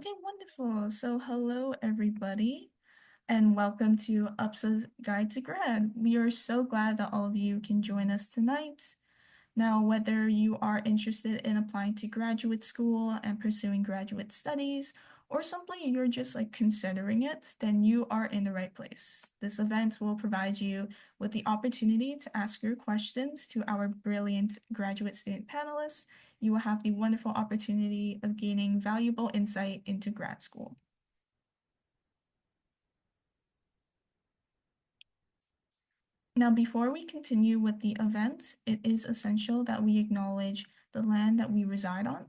Okay, wonderful. So, hello, everybody, and welcome to UPSA's Guide to Grad. We are so glad that all of you can join us tonight. Now, whether you are interested in applying to graduate school and pursuing graduate studies, or simply you're just like considering it, then you are in the right place. This event will provide you with the opportunity to ask your questions to our brilliant graduate student panelists. You will have the wonderful opportunity of gaining valuable insight into grad school. Now, before we continue with the event, it is essential that we acknowledge the land that we reside on.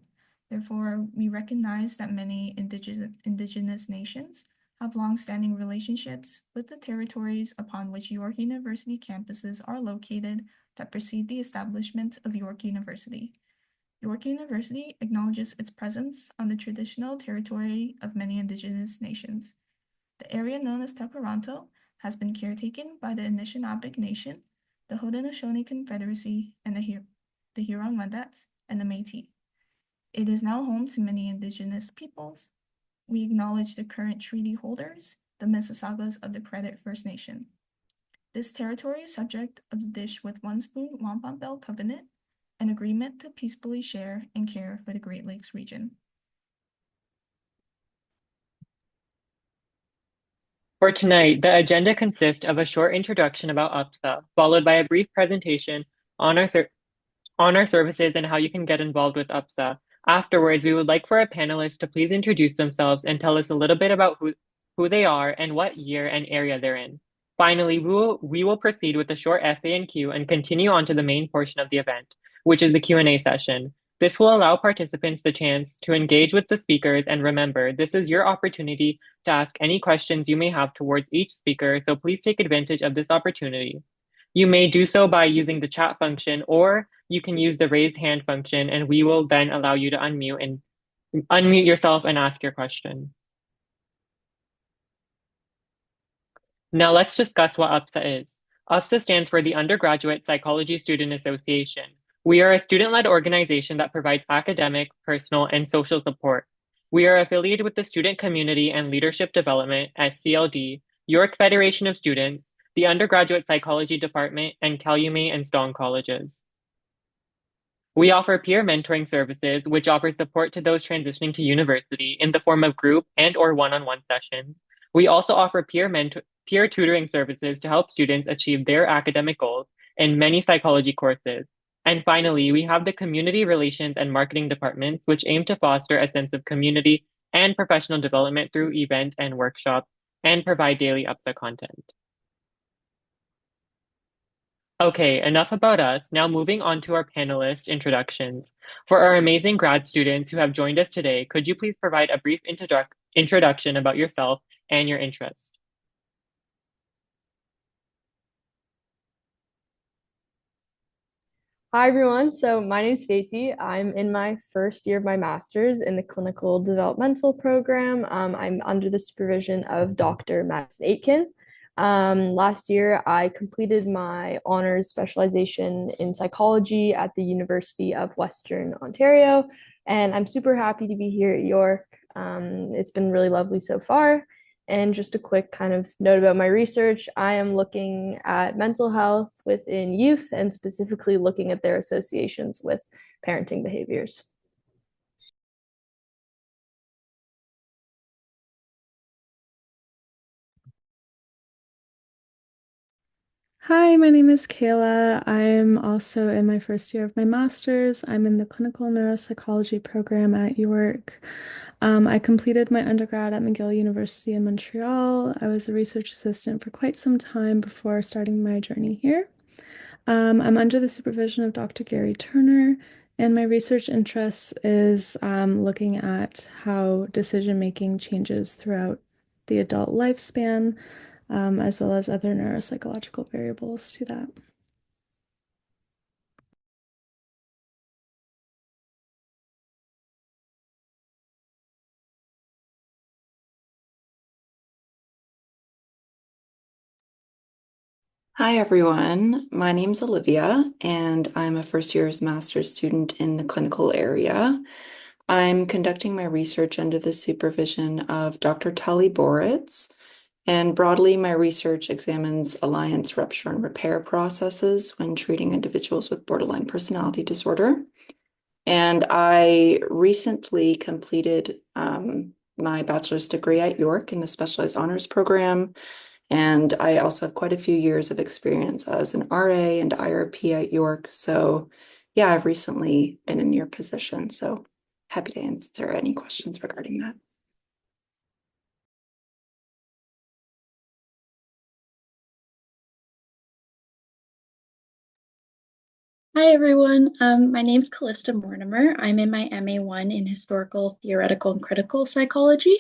Therefore, we recognize that many indigenous nations have longstanding relationships with the territories upon which York University campuses are located that precede the establishment of York University. York University acknowledges its presence on the traditional territory of many indigenous nations. The area known as Tekaronto has been caretaken by the Anishinaabe Nation, the Haudenosaunee Confederacy, and the Huron-Wendat, and the Métis. It is now home to many indigenous peoples. We acknowledge the current treaty holders, the Mississaugas of the Credit First Nation. This territory is subject of the Dish with One Spoon Wampum Bell Covenant, an agreement to peacefully share and care for the Great Lakes region. For tonight, the agenda consists of a short introduction about UPSA, followed by a brief presentation on our services and how you can get involved with UPSA. Afterwards, we would like for our panelists to please introduce themselves and tell us a little bit about who they are and what year and area they're in. Finally, we will proceed with a short FAQ and continue on to the main portion of the event, which is the Q&A session. This will allow participants the chance to engage with the speakers, and remember, this is your opportunity to ask any questions you may have towards each speaker, so please take advantage of this opportunity. You may do so by using the chat function, or you can use the raise hand function, and we will then allow you to unmute yourself and ask your question. Now let's discuss what UPSA is. UPSA stands for the Undergraduate Psychology Student Association. We are a student-led organization that provides academic, personal, and social support. We are affiliated with the Student Community and Leadership Development at CLD, York Federation of Students, the Undergraduate Psychology Department, and Calumet and Stone colleges. We offer peer mentoring services, which offer support to those transitioning to university in the form of group and or one-on-one sessions. We also offer peer tutoring services to help students achieve their academic goals in many psychology courses. And finally, we have the community relations and marketing departments, which aim to foster a sense of community and professional development through event and workshops and provide daily UPSA content. Okay, enough about us. Now moving on to our panelist introductions. For our amazing grad students who have joined us today, could you please provide a brief introduction about yourself and your interest? Hi everyone. So my name's Stacy. I'm in my first year of my master's in the clinical developmental program. I'm under the supervision of Dr. Madison Aitken. Last year, I completed my honors specialization in psychology at the University of Western Ontario, and I'm super happy to be here at York. It's been really lovely so far. And just a quick kind of note about my research, I am looking at mental health within youth and specifically looking at their associations with parenting behaviors. Hi, my name is Kayla. I'm also in my first year of my master's. I'm in the clinical neuropsychology program at York. I completed my undergrad at McGill University in Montreal. I was a research assistant for quite some time before starting my journey here. I'm under the supervision of Dr. Gary Turner, and my research interest is looking at how decision making changes throughout the adult lifespan, as well as other neuropsychological variables to that. Hi, everyone. My name's Olivia, and I'm a first year's master's student in the clinical area. I'm conducting my research under the supervision of Dr. Tully Boritz, and broadly, my research examines alliance rupture and repair processes when treating individuals with borderline personality disorder. And I recently completed my bachelor's degree at York in the specialized honors program. And I also have quite a few years of experience as an RA and IRP at York. So, yeah, I've recently been in your position. So, happy to answer any questions regarding that. Hi, everyone. My name's Callista Mortimer. I'm in my MA1 in Historical, Theoretical, and Critical Psychology.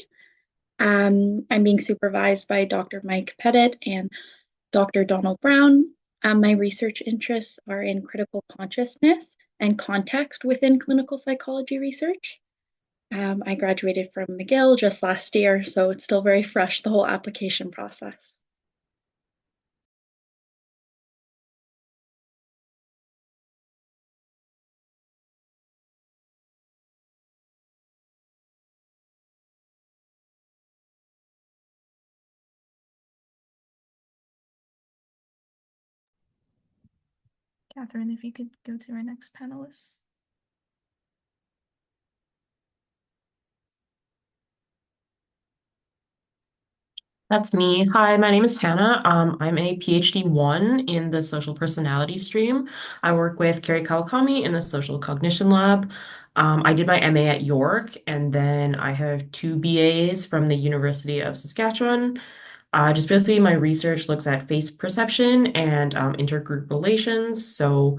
I'm being supervised by Dr. Mike Pettit and Dr. Donald Brown. My research interests are in critical consciousness and context within clinical psychology research. I graduated from McGill just last year, so it's still very fresh, the whole application process. Catherine, if you could go to our next panelist. That's me. Hi, my name is Hannah. I'm a PhD 1 in the social personality stream. I work with Carrie Kawakami in the social cognition lab. I did my MA at York, and then I have 2 BAs from the University of Saskatchewan. Just basically, my research looks at face perception and intergroup relations. So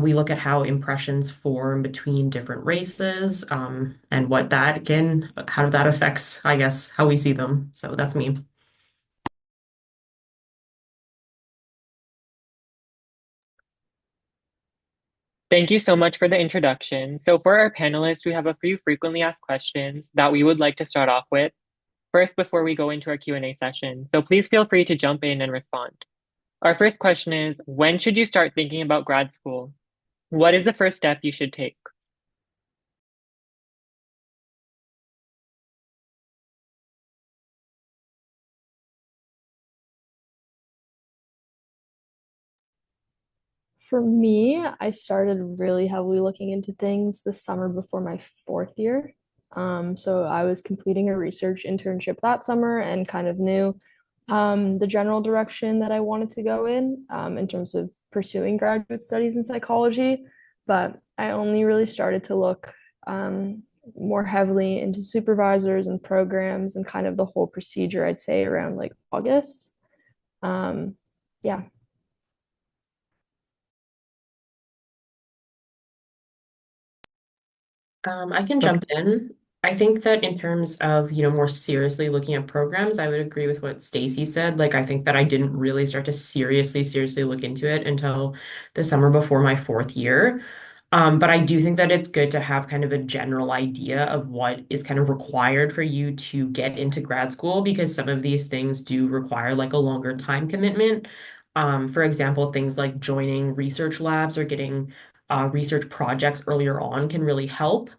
we look at how impressions form between different races and how that affects, I guess, how we see them. So that's me. Thank you so much for the introduction. So for our panelists, we have a few frequently asked questions that we would like to start off with first before we go into our Q&A session. So please feel free to jump in and respond. Our first question is, when should you start thinking about grad school? What is the first step you should take? For me, I started really heavily looking into things the summer before my fourth year. So I was completing a research internship that summer and kind of knew the general direction that I wanted to go in terms of pursuing graduate studies in psychology. But I only really started to look more heavily into supervisors and programs and kind of the whole procedure, I'd say, around like August. Yeah. I can jump in. I think that in terms of, more seriously looking at programs, I would agree with what Stacy said. Like, I think that I didn't really start to seriously look into it until the summer before my fourth year. But I do think that it's good to have kind of a general idea of what is kind of required for you to get into grad school, because some of these things do require like a longer time commitment. For example, things like joining research labs or getting research projects earlier on can really help.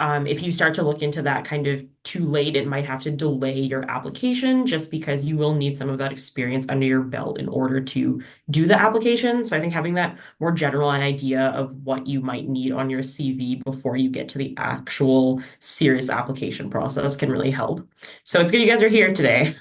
If you start to look into that kind of too late, it might have to delay your application just because you will need some of that experience under your belt in order to do the application. So I think having that more general idea of what you might need on your CV before you get to the actual serious application process can really help. So it's good you guys are here today.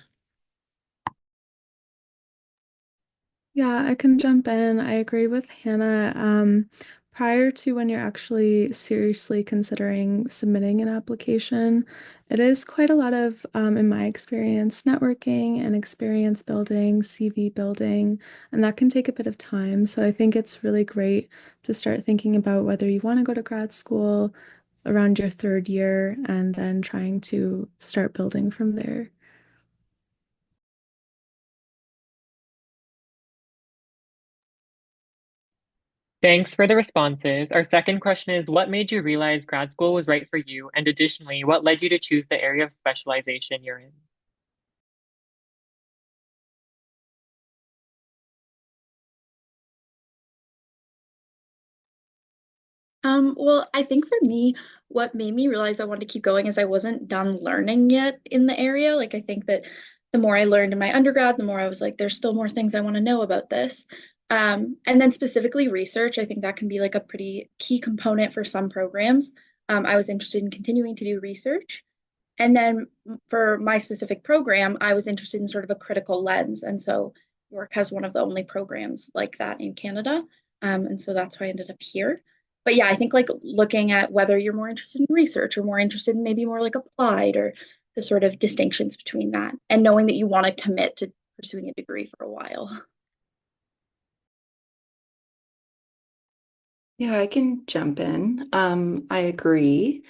Yeah, I can jump in. I agree with Hannah. Prior to when you're actually seriously considering submitting an application, it is quite a lot of, in my experience, networking and experience building, CV building, and that can take a bit of time. So I think it's really great to start thinking about whether you want to go to grad school around your third year and then trying to start building from there. Thanks for the responses. Our second question is, what made you realize grad school was right for you? And additionally, what led you to choose the area of specialization you're in? Well, I think for me, what made me realize I wanted to keep going is I wasn't done learning yet in the area. Like, I think that the more I learned in my undergrad, the more I was like, there's still more things I want to know about this. And then specifically research, I think that can be like a pretty key component for some programs. I was interested in continuing to do research. And then for my specific program, I was interested in sort of a critical lens. And so York has one of the only programs like that in Canada. And so that's why I ended up here. But yeah, I think like looking at whether you're more interested in research or more interested in maybe more like applied or the sort of distinctions between that and knowing that you want to commit to pursuing a degree for a while. Yeah, I can jump in. I agree.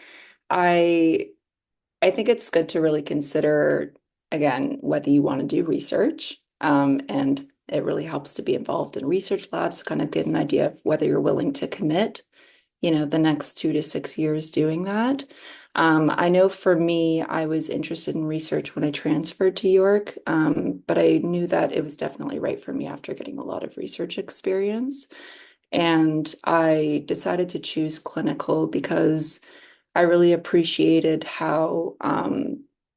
I I think it's good to really consider, again, whether you want to do research. And it really helps to be involved in research labs to kind of get an idea of whether you're willing to commit, the next 2 to 6 years doing that. I know for me, I was interested in research when I transferred to York, but I knew that it was definitely right for me after getting a lot of research experience. And I decided to choose clinical because I really appreciated how,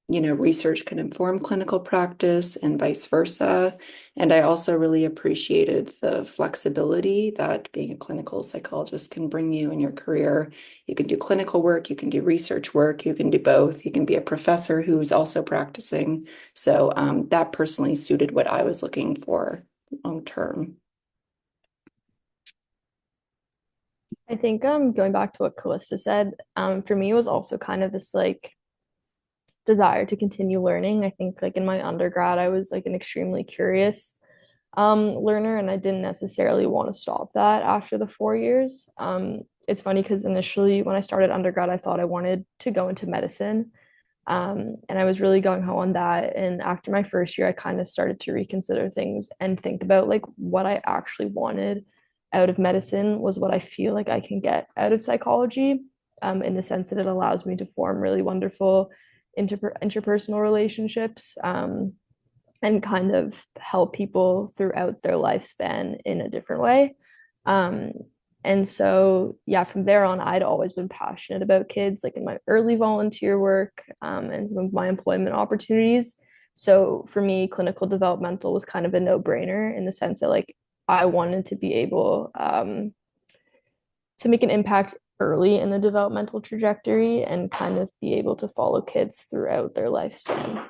research can inform clinical practice and vice versa. And I also really appreciated the flexibility that being a clinical psychologist can bring you in your career. You can do clinical work, you can do research work, you can do both. You can be a professor who's also practicing. So that personally suited what I was looking for long term. I think going back to what Callista said, for me it was also kind of this like desire to continue learning. I think like in my undergrad I was like an extremely curious learner and I didn't necessarily want to stop that after the 4 years. It's funny because initially when I started undergrad I thought I wanted to go into medicine. And I was really gung ho on that. And after my first year, I kind of started to reconsider things and think about like what I actually wanted out of medicine was what I feel like I can get out of psychology, in the sense that it allows me to form really wonderful interpersonal relationships, and kind of help people throughout their lifespan in a different way. Um, and so, yeah, from there on, I'd always been passionate about kids, like in my early volunteer work, and some of my employment opportunities. So for me, clinical developmental was kind of a no-brainer in the sense that like I wanted to be able, to make an impact early in the developmental trajectory and kind of be able to follow kids throughout their lifespan.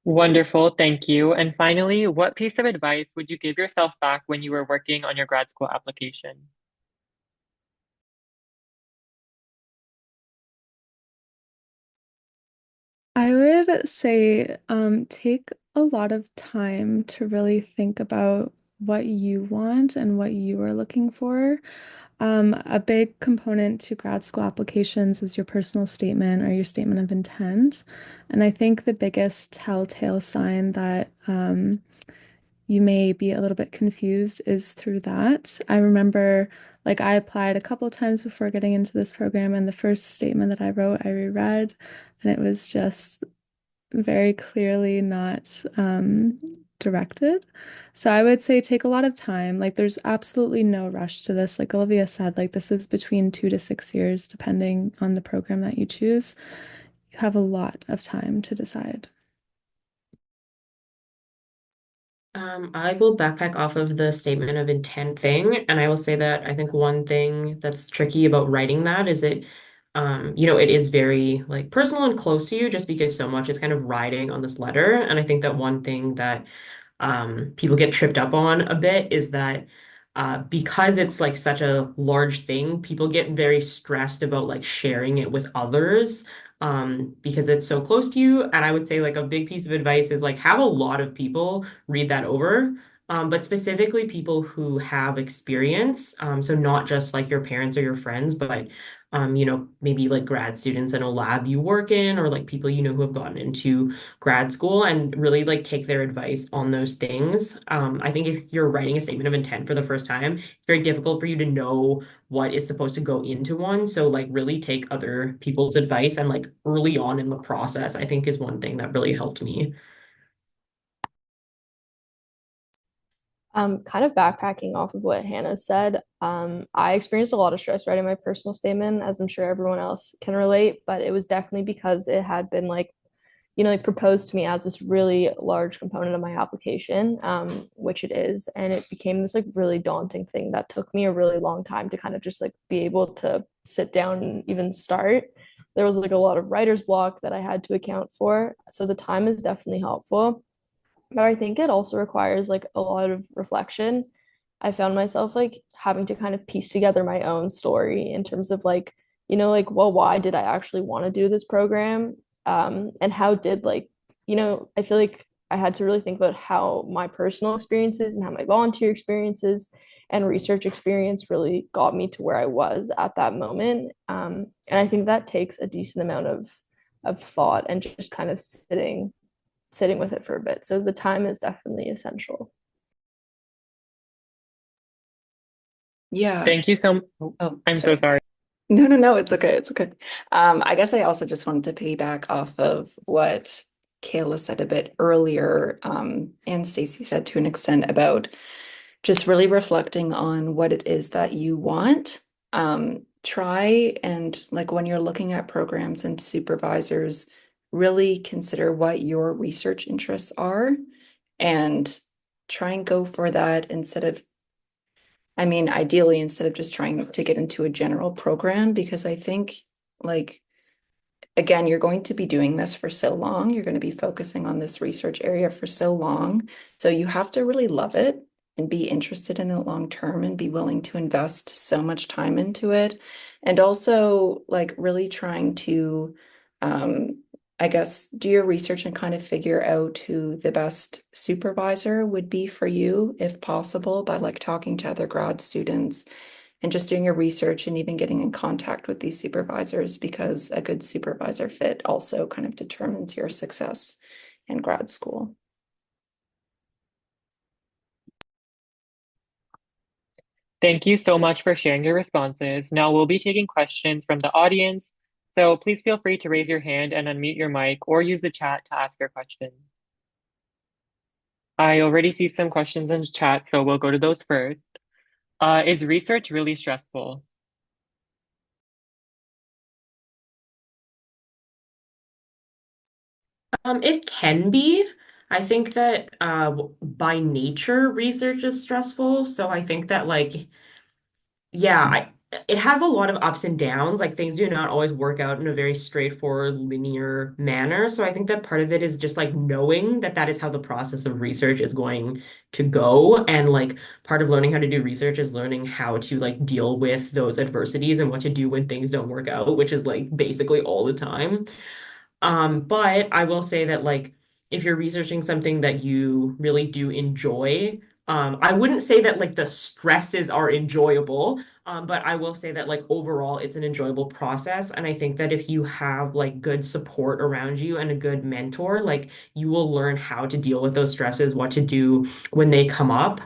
Wonderful, thank you. And finally, what piece of advice would you give yourself back when you were working on your grad school application? I would say take a lot of time to really think about what you want and what you are looking for. A big component to grad school applications is your personal statement or your statement of intent. And I think the biggest telltale sign that you may be a little bit confused is through that. I remember like I applied a couple of times before getting into this program, and the first statement that I wrote, I reread, and it was just very clearly not directed. So I would say take a lot of time. Like there's absolutely no rush to this. Like Olivia said, like this is between 2 to 6 years, depending on the program that you choose. You have a lot of time to decide. I will backpack off of the statement of intent thing, and I will say that I think one thing that's tricky about writing that is it is very like personal and close to you just because so much is kind of riding on this letter. And I think that one thing that people get tripped up on a bit is that because it's like such a large thing, people get very stressed about like sharing it with others because it's so close to you. And I would say like a big piece of advice is like have a lot of people read that over. But specifically people who have experience. So not just like your parents or your friends, but maybe like grad students in a lab you work in, or like people who have gotten into grad school and really like take their advice on those things. I think if you're writing a statement of intent for the first time, it's very difficult for you to know what is supposed to go into one. So like really take other people's advice and like early on in the process, I think is one thing that really helped me. Kind of backpacking off of what Hannah said, I experienced a lot of stress writing my personal statement, as I'm sure everyone else can relate, but it was definitely because it had been like proposed to me as this really large component of my application, which it is. And it became this like really daunting thing that took me a really long time to kind of just like be able to sit down and even start. There was like a lot of writer's block that I had to account for. So the time is definitely helpful. But I think it also requires like a lot of reflection. I found myself like having to kind of piece together my own story in terms of like, like, well, why did I actually want to do this program? And how did I feel like I had to really think about how my personal experiences and how my volunteer experiences and research experience really got me to where I was at that moment. And I think that takes a decent amount of thought and just kind of sitting with it for a bit. So the time is definitely essential. Yeah. Thank you so Oh, I'm so sorry. sorry. No, no, no, it's okay. It's okay. I guess I also just wanted to piggyback off of what Kayla said a bit earlier, and Stacey said to an extent about just really reflecting on what it is that you want. Try and like when you're looking at programs and supervisors, really consider what your research interests are and try and go for that instead of, I mean, ideally, instead of just trying to get into a general program, because I think like again, you're going to be doing this for so long. You're going to be focusing on this research area for so long. So you have to really love it and be interested in it long term and be willing to invest so much time into it. And also, like, really trying to, I guess, do your research and kind of figure out who the best supervisor would be for you, if possible, by like talking to other grad students and just doing your research and even getting in contact with these supervisors because a good supervisor fit also kind of determines your success in grad school. Thank you so much for sharing your responses. Now we'll be taking questions from the audience, so please feel free to raise your hand and unmute your mic or use the chat to ask your question. I already see some questions in the chat, so we'll go to those first. Is research really stressful? It can be. I think that by nature, research is stressful. So I think that yeah, it has a lot of ups and downs. Like things do not always work out in a very straightforward, linear manner. So I think that part of it is just like knowing that that is how the process of research is going to go. And like part of learning how to do research is learning how to like deal with those adversities and what to do when things don't work out, which is like basically all the time. But I will say that like if you're researching something that you really do enjoy, I wouldn't say that like the stresses are enjoyable, but I will say that like overall it's an enjoyable process. And I think that if you have like good support around you and a good mentor, like you will learn how to deal with those stresses, what to do when they come up.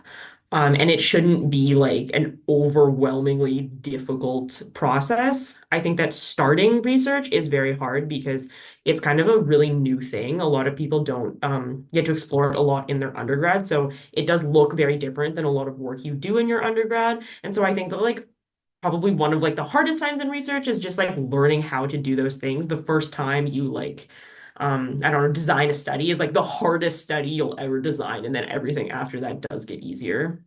And it shouldn't be like an overwhelmingly difficult process. I think that starting research is very hard because it's kind of a really new thing. A lot of people don't get to explore it a lot in their undergrad. So it does look very different than a lot of work you do in your undergrad. And so I think that like probably one of like the hardest times in research is just like learning how to do those things. The first time you like I don't know, design a study is like the hardest study you'll ever design. And then everything after that does get easier.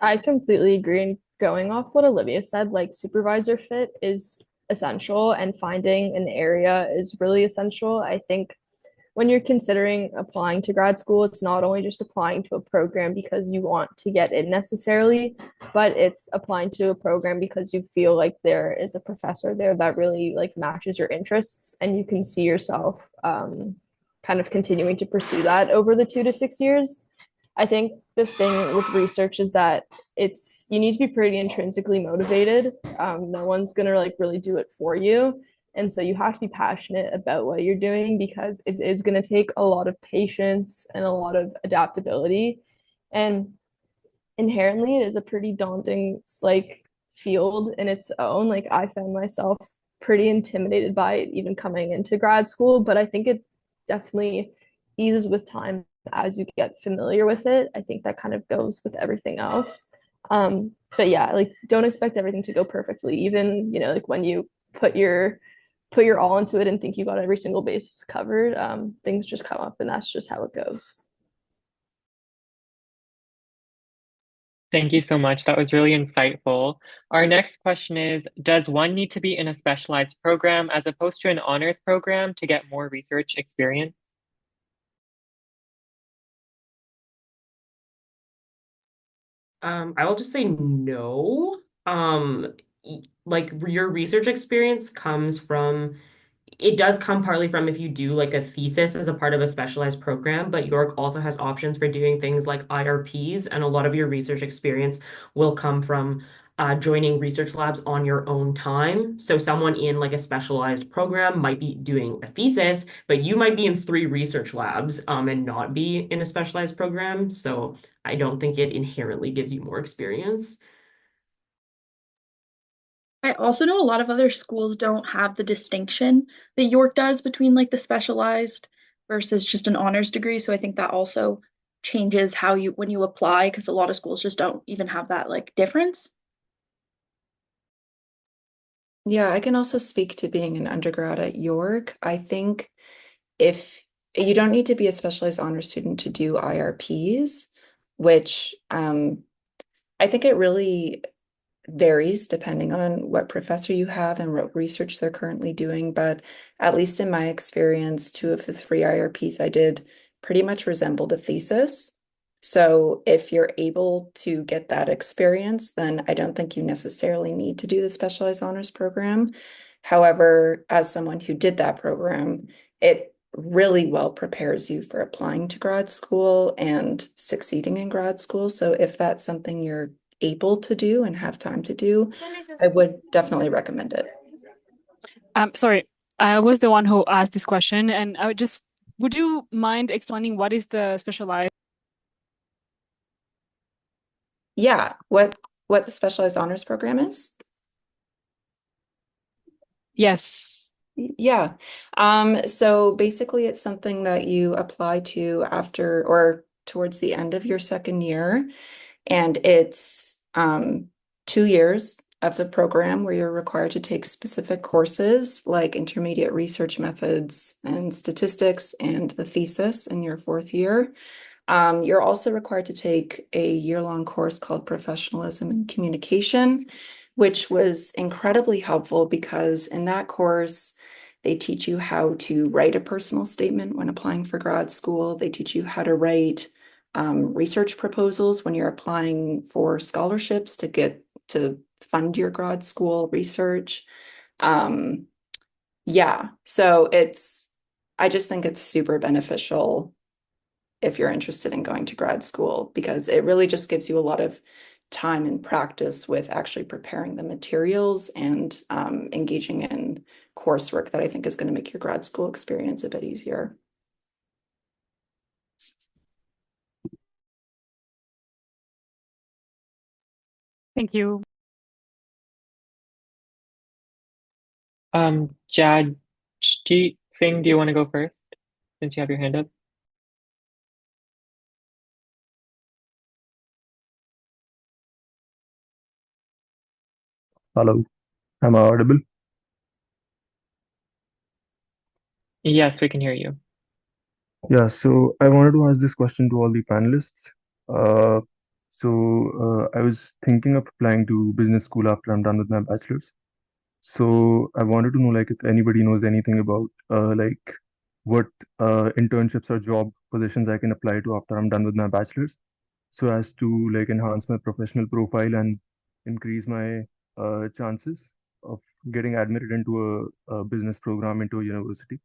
I completely agree. And going off what Olivia said, like supervisor fit is essential and finding an area is really essential. I think when you're considering applying to grad school, it's not only just applying to a program because you want to get in necessarily, but it's applying to a program because you feel like there is a professor there that really like matches your interests and you can see yourself kind of continuing to pursue that over the 2 to 6 years. I think the thing with research is that it's you need to be pretty intrinsically motivated. No one's gonna like really do it for you. And so you have to be passionate about what you're doing because it is going to take a lot of patience and a lot of adaptability. And inherently, it is a pretty daunting like field in its own. Like I found myself pretty intimidated by it even coming into grad school, but I think it definitely eases with time as you get familiar with it. I think that kind of goes with everything else. But yeah, like don't expect everything to go perfectly. Even, like when you put your all into it and think you got every single base covered, things just come up and that's just how it goes. Thank you so much. That was really insightful. Our next question is, does one need to be in a specialized program as opposed to an honors program to get more research experience? I will just say no. Like your research experience comes from it does come partly from if you do like a thesis as a part of a specialized program, but York also has options for doing things like IRPs, and a lot of your research experience will come from joining research labs on your own time. So someone in like a specialized program might be doing a thesis, but you might be in three research labs and not be in a specialized program. So I don't think it inherently gives you more experience. I also know a lot of other schools don't have the distinction that York does between like the specialized versus just an honors degree. So I think that also changes how you when you apply because a lot of schools just don't even have that like difference. Yeah, I can also speak to being an undergrad at York. I think if you don't need to be a specialized honor student to do IRPs, which I think it really varies depending on what professor you have and what research they're currently doing. But at least in my experience, two of the three IRPs I did pretty much resembled a thesis. So if you're able to get that experience, then I don't think you necessarily need to do the specialized honors program. However, as someone who did that program, it really well prepares you for applying to grad school and succeeding in grad school. So if that's something you're able to do and have time to do, I would definitely recommend it. Sorry, I was the one who asked this question, and would you mind explaining what is the specialized? Yeah, what the specialized honors program is? Yes. Yeah. So basically it's something that you apply to after or towards the end of your second year. And it's 2 years of the program where you're required to take specific courses like intermediate research methods and statistics and the thesis in your fourth year. You're also required to take a year-long course called Professionalism and Communication, which was incredibly helpful because in that course, they teach you how to write a personal statement when applying for grad school. They teach you how to write research proposals when you're applying for scholarships to get to fund your grad school research. Um, yeah, so I just think it's super beneficial if you're interested in going to grad school because it really just gives you a lot of time and practice with actually preparing the materials and engaging in coursework that I think is going to make your grad school experience a bit easier. Thank you. Jad Singh, do you want to go first since you have your hand up? Hello, am I audible? Yes, we can hear you. Yeah, so I wanted to ask this question to all the panelists. Uh, I was thinking of applying to business school after I'm done with my bachelor's. So I wanted to know like if anybody knows anything about like what internships or job positions I can apply to after I'm done with my bachelor's, so as to like enhance my professional profile and increase my chances of getting admitted into a business program into a university.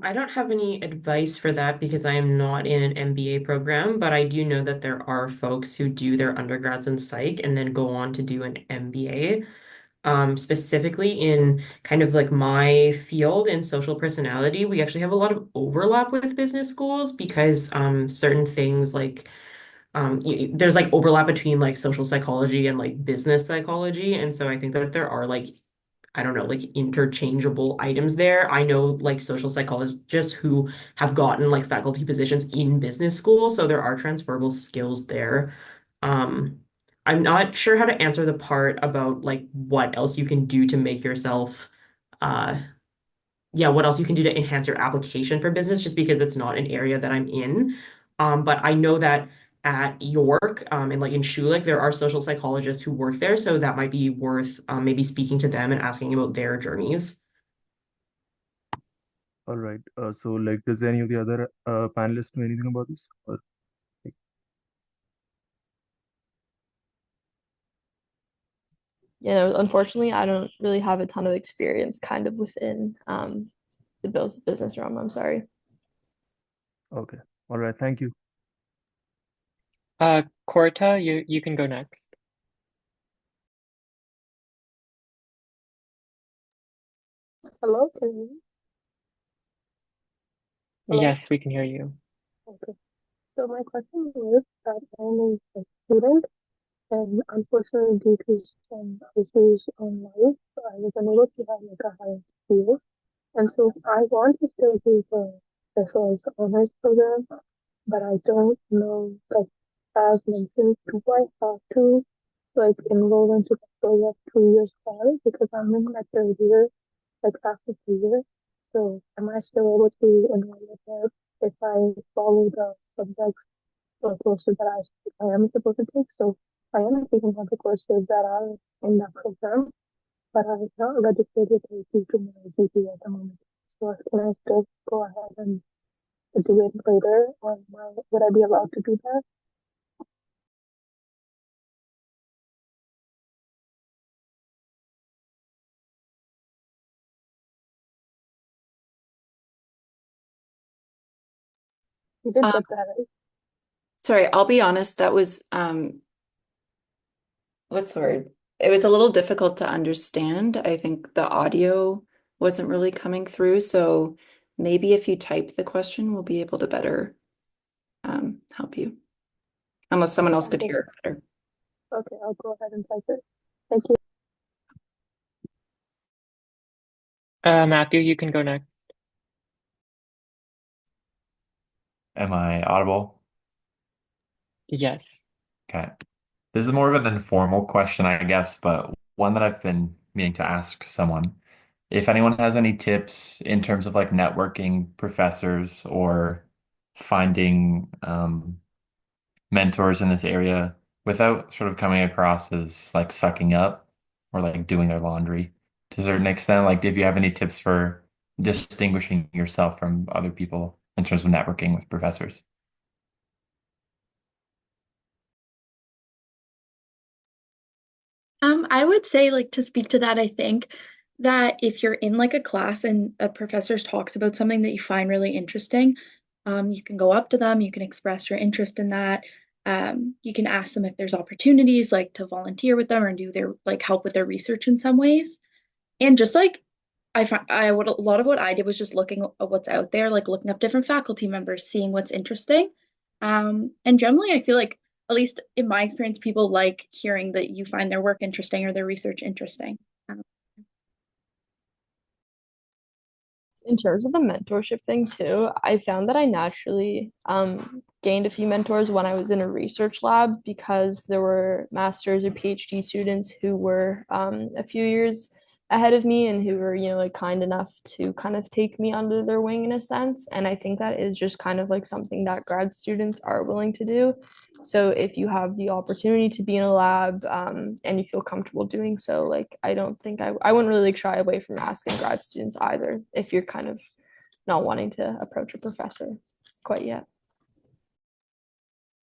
I don't have any advice for that because I am not in an MBA program, but I do know that there are folks who do their undergrads in psych and then go on to do an MBA. Specifically in kind of like my field in social personality, we actually have a lot of overlap with business schools because certain things like there's like overlap between like social psychology and like business psychology. And so I think that there are like I don't know, like interchangeable items there. I know like social psychologists who have gotten like faculty positions in business school, so there are transferable skills there. Um, I'm not sure how to answer the part about like what else you can do to make yourself uh yeah, what else you can do to enhance your application for business, just because it's not an area that I'm in. But I know that at York, and like in Schulich, there are social psychologists who work there, so that might be worth maybe speaking to them and asking about their journeys. All right. So like, does any of the other panelists know anything about this? Or like, Unfortunately, I don't really have a ton of experience kind of within the business realm. I'm sorry. okay. All right. Thank you. Corta, you can go next. Hello, can you hear me? Hello? Yes, we can hear you. Okay. So my question is that I'm a student and unfortunately due to some issues on life, I was unable to have like a higher school. And so I want to still do the specialized honors program, but I don't know, like, as mentioned, do I have to like enroll into the program 2 years prior because I'm in my third year, like after 2 years. So am I still able to enroll with it if I follow the subjects or courses that I am supposed to take? So I am taking all the courses that are in that program, but I'm not registered with a due to my GP at the moment. So can I still go ahead and do it later, or would I be allowed to do that? You did Um, get that, right? sorry, I'll be honest, that was what's the word? It was a little difficult to understand. I think the audio wasn't really coming through, so maybe if you type the question, we'll be able to better help you, unless someone else I'll could go, hear it better. okay, I'll go ahead and type it. Thank you. Matthew, you can go next. Am I audible? Yes. Okay. This is more of an informal question, I guess, but one that I've been meaning to ask someone. If anyone has any tips in terms of like networking professors or finding mentors in this area without sort of coming across as like sucking up or like doing their laundry to a certain extent. Like if you have any tips for distinguishing yourself from other people in terms of networking with professors. I would say, like, to speak to that, I think that if you're in like a class and a professor talks about something that you find really interesting, you can go up to them, you can express your interest in that. You can ask them if there's opportunities like to volunteer with them or do their like help with their research in some ways. And just like I find I would a lot of what I did was just looking at what's out there, like looking up different faculty members, seeing what's interesting. And generally, I feel like, at least in my experience, people like hearing that you find their work interesting or their research interesting. Um, In terms of the mentorship thing too, I found that I naturally gained a few mentors when I was in a research lab because there were master's or PhD students who were a few years ahead of me and who were, like kind enough to kind of take me under their wing in a sense. And I think that is just kind of like something that grad students are willing to do. So if you have the opportunity to be in a lab and you feel comfortable doing so, like I don't think I wouldn't really like shy away from asking grad students either if you're kind of not wanting to approach a professor quite yet.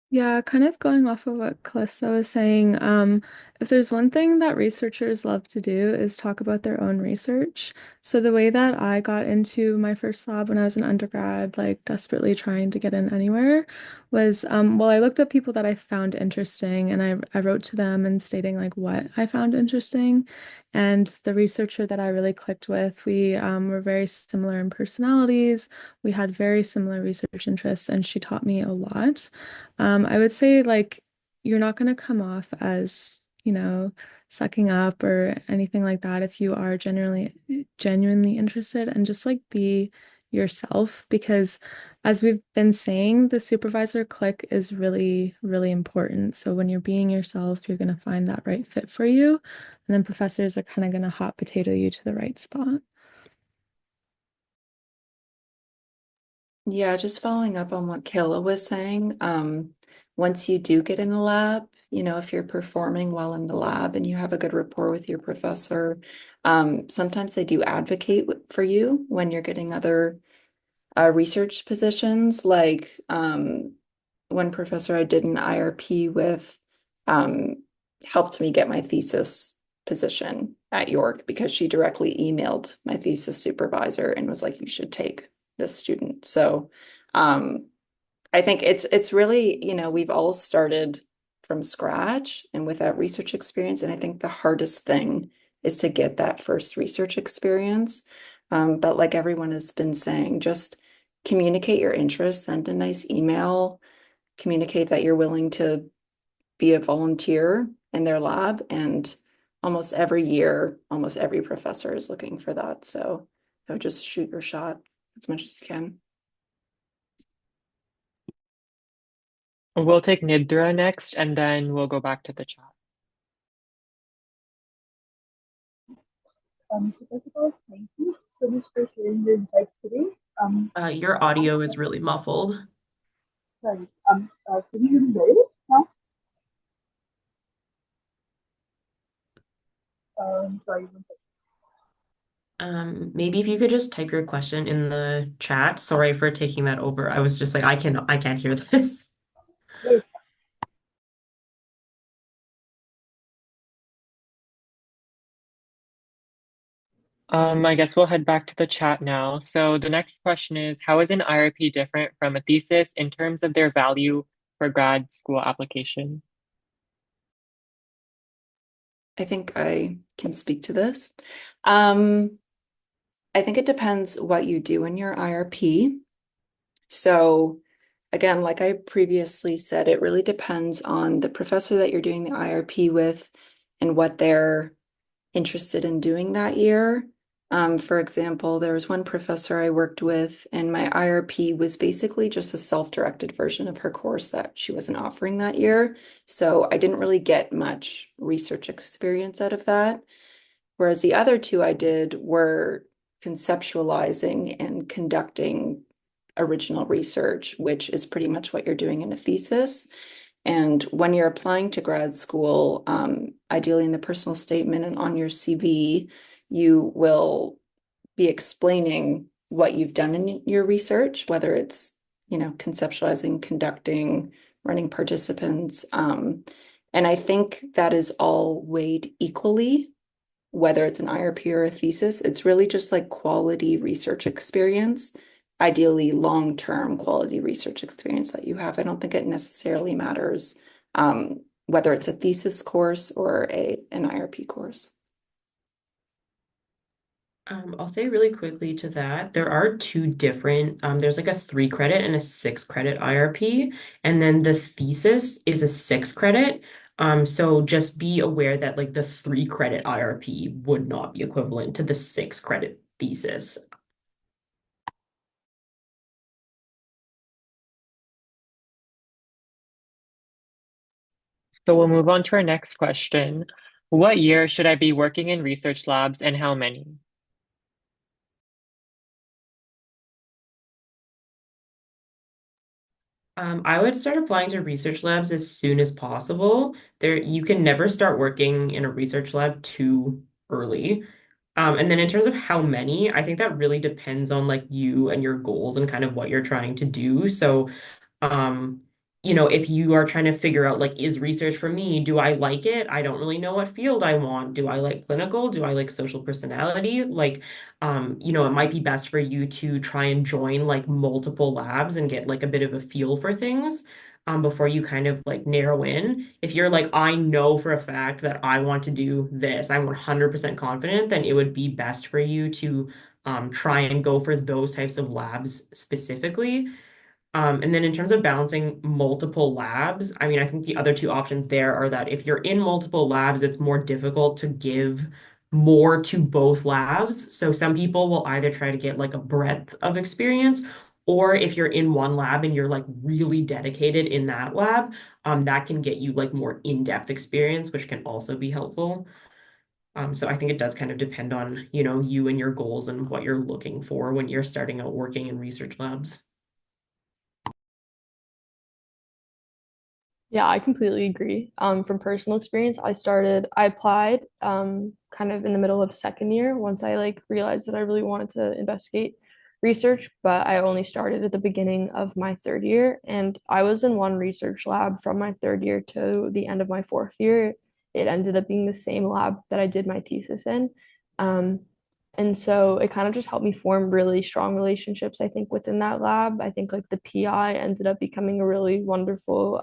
Yeah, kind of going off of what Calista was saying, if there's one thing that researchers love to do is talk about their own research. So the way that I got into my first lab when I was an undergrad, like desperately trying to get in anywhere, was well, I looked up people that I found interesting and I wrote to them and stating like what I found interesting. And the researcher that I really clicked with, we were very similar in personalities. We had very similar research interests, and she taught me a lot. I would say like you're not going to come off as you know, sucking up or anything like that if you are genuinely interested, and just like be yourself, because as we've been saying, the supervisor click is really, really important. So when you're being yourself, you're going to find that right fit for you. And then professors are kind of going to hot potato you to the right spot. Yeah, just following up on what Kayla was saying, once you do get in the lab, if you're performing well in the lab and you have a good rapport with your professor, sometimes they do advocate for you when you're getting other research positions. Like one professor I did an IRP with helped me get my thesis position at York because she directly emailed my thesis supervisor and was like, you should take this student. So I think it's really, we've all started from scratch and without research experience. And I think the hardest thing is to get that first research experience. But like everyone has been saying, just communicate your interests, send a nice email, communicate that you're willing to be a volunteer in their lab. And almost every year, almost every professor is looking for that. So just shoot your shot as much as you can. We'll take Nidra next, and then we'll go back to the chat. So first of all, thank you so much for sharing your insights today. Your audio is really muffled. Sorry, can you hear me better now? Sorry, one second. Maybe if you could just type your question in the chat. Sorry for taking that over. I was just like, I can't hear this. Wait. I guess we'll head back to the chat now. So the next question is, how is an IRP different from a thesis in terms of their value for grad school application? I think I can speak to this. I think it depends what you do in your IRP. So again, like I previously said, it really depends on the professor that you're doing the IRP with and what they're interested in doing that year. For example, there was one professor I worked with, and my IRP was basically just a self-directed version of her course that she wasn't offering that year. So I didn't really get much research experience out of that. Whereas the other two I did were conceptualizing and conducting original research, which is pretty much what you're doing in a thesis. And when you're applying to grad school, ideally in the personal statement and on your CV, you will be explaining what you've done in your research, whether it's, conceptualizing, conducting, running participants. And I think that is all weighed equally, whether it's an IRP or a thesis. It's really just like quality research experience, ideally long-term quality research experience that you have. I don't think it necessarily matters whether it's a thesis course or an IRP course. I'll say really quickly to that, there are two different, there's like a 3 credit and a 6 credit IRP, and then the thesis is a 6 credit. So just be aware that like the 3 credit IRP would not be equivalent to the 6 credit thesis. So we'll move on to our next question. What year should I be working in research labs and how many? I would start applying to research labs as soon as possible. You can never start working in a research lab too early. And then in terms of how many, I think that really depends on like you and your goals and kind of what you're trying to do. So um, if you are trying to figure out like, is research for me? Do I like it? I don't really know what field I want. Do I like clinical? Do I like social personality? Like, it might be best for you to try and join like multiple labs and get like a bit of a feel for things. Before you kind of like narrow in. If you're like, I know for a fact that I want to do this, I'm 100% confident, then it would be best for you to try and go for those types of labs specifically. And then in terms of balancing multiple labs, I mean, I think the other two options there are that if you're in multiple labs, it's more difficult to give more to both labs. So some people will either try to get like a breadth of experience, or if you're in one lab and you're like really dedicated in that lab, that can get you like more in-depth experience, which can also be helpful. So I think it does kind of depend on, you and your goals and what you're looking for when you're starting out working in research labs. Yeah, I completely agree. From personal experience, I applied kind of in the middle of second year once I like realized that I really wanted to investigate research, but I only started at the beginning of my third year, and I was in one research lab from my third year to the end of my fourth year. It ended up being the same lab that I did my thesis in. Um, and so it kind of just helped me form really strong relationships, I think, within that lab. I think like the PI ended up becoming a really wonderful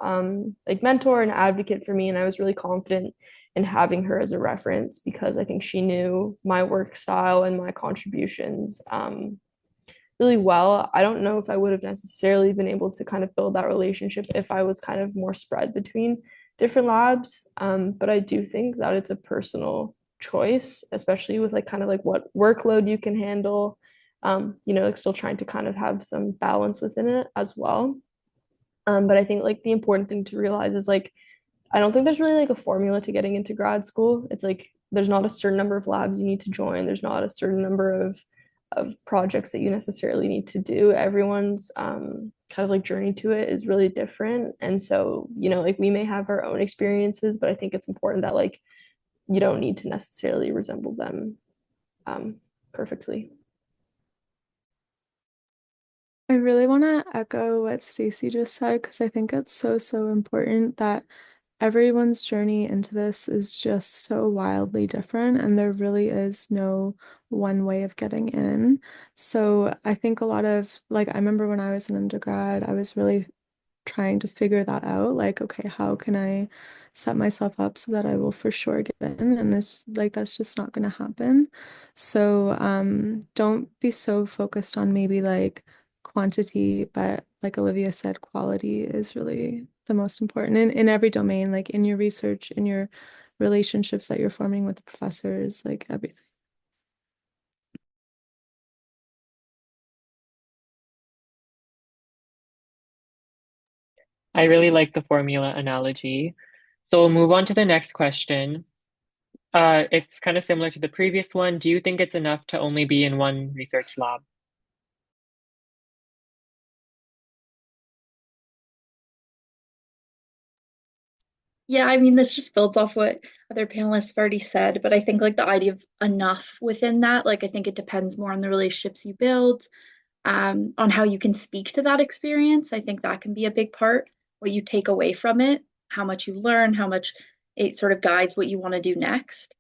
like mentor and advocate for me. And I was really confident in having her as a reference because I think she knew my work style and my contributions really well. I don't know if I would have necessarily been able to kind of build that relationship if I was kind of more spread between different labs. But I do think that it's a personal choice, especially with like kind of like what workload you can handle. Like still trying to kind of have some balance within it as well. But I think like the important thing to realize is like I don't think there's really like a formula to getting into grad school. It's like there's not a certain number of labs you need to join. There's not a certain number of projects that you necessarily need to do. Everyone's kind of like journey to it is really different. And so, like we may have our own experiences, but I think it's important that like you don't need to necessarily resemble them perfectly. I really want to echo what Stacy just said because I think it's so, so important that everyone's journey into this is just so wildly different, and there really is no one way of getting in. So I think a lot of, like, I remember when I was an undergrad, I was really trying to figure that out. Like, okay, how can I set myself up so that I will for sure get in? And it's like that's just not going to happen. So, don't be so focused on maybe like quantity, but like Olivia said, quality is really the most important in every domain, like in your research, in your relationships that you're forming with the professors, like everything. I really like the formula analogy. So we'll move on to the next question. It's kind of similar to the previous one. Do you think it's enough to only be in one research lab? Yeah, I mean, this just builds off what other panelists have already said, but I think like the idea of enough within that, like I think it depends more on the relationships you build, on how you can speak to that experience. I think that can be a big part, what you take away from it, how much you learn, how much it sort of guides what you want to do next.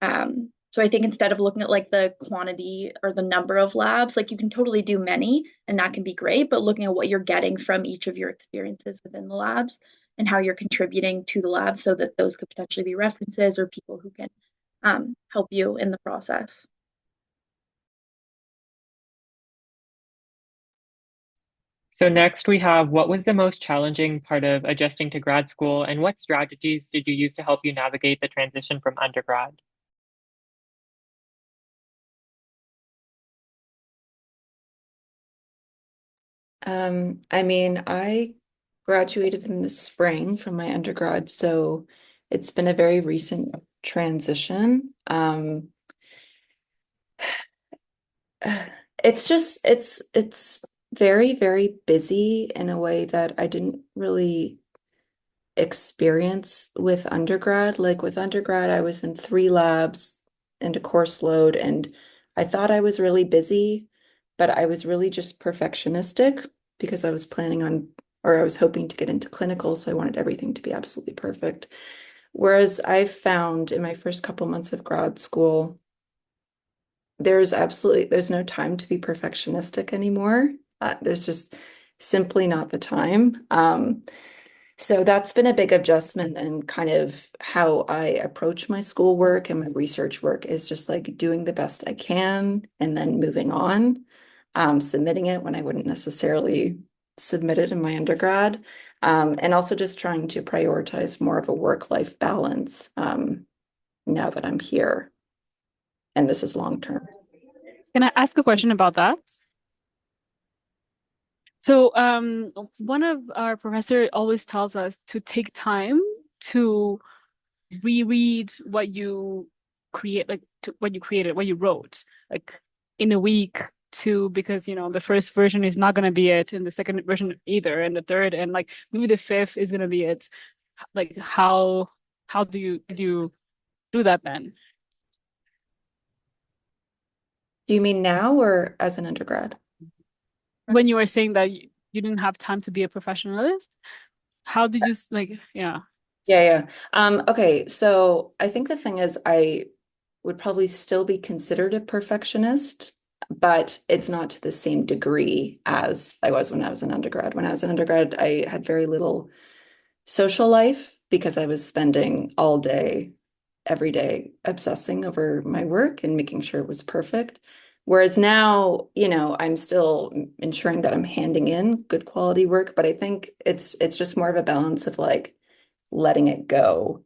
So I think instead of looking at like the quantity or the number of labs, like you can totally do many and that can be great, but looking at what you're getting from each of your experiences within the labs and how you're contributing to the lab so that those could potentially be references or people who can help you in the process. So next we have, what was the most challenging part of adjusting to grad school, and what strategies did you use to help you navigate the transition from undergrad? I mean, I graduated in the spring from my undergrad, so it's been a very recent transition. It's very, very busy in a way that I didn't really experience with undergrad. Like with undergrad, I was in 3 labs and a course load, and I thought I was really busy, but I was really just perfectionistic because I was planning on, or I was hoping to get into clinical, so I wanted everything to be absolutely perfect. Whereas I've found in my first couple months of grad school, there's no time to be perfectionistic anymore. There's just simply not the time. So that's been a big adjustment, and kind of how I approach my schoolwork and my research work is just like doing the best I can and then moving on, submitting it when I wouldn't necessarily submitted in my undergrad, and also just trying to prioritize more of a work-life balance now that I'm here. And this is long term. Can I ask a question about that? So, one of our professor always tells us to take time to reread what you create, like what you created, what you wrote, like in a week to because the first version is not gonna be it, and the second version either, and the third, and like maybe the fifth is gonna be it. Like how did you do that then? Do you mean now or as an undergrad? When you were saying that you didn't have time to be a professionalist, how did you like, yeah. Yeah. Okay, so I think the thing is I would probably still be considered a perfectionist, but it's not to the same degree as I was when I was an undergrad. When I was an undergrad, I had very little social life because I was spending all day, every day, obsessing over my work and making sure it was perfect. Whereas now, I'm still ensuring that I'm handing in good quality work, but I think it's just more of a balance of like letting it go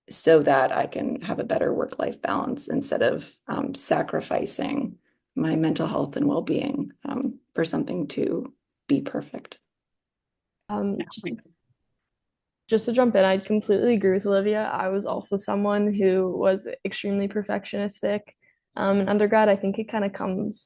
so that I can have a better work-life balance instead of sacrificing my mental health and well-being for something to be perfect. Just just to jump in, I completely agree with Olivia. I was also someone who was extremely perfectionistic in undergrad. I think it kind of comes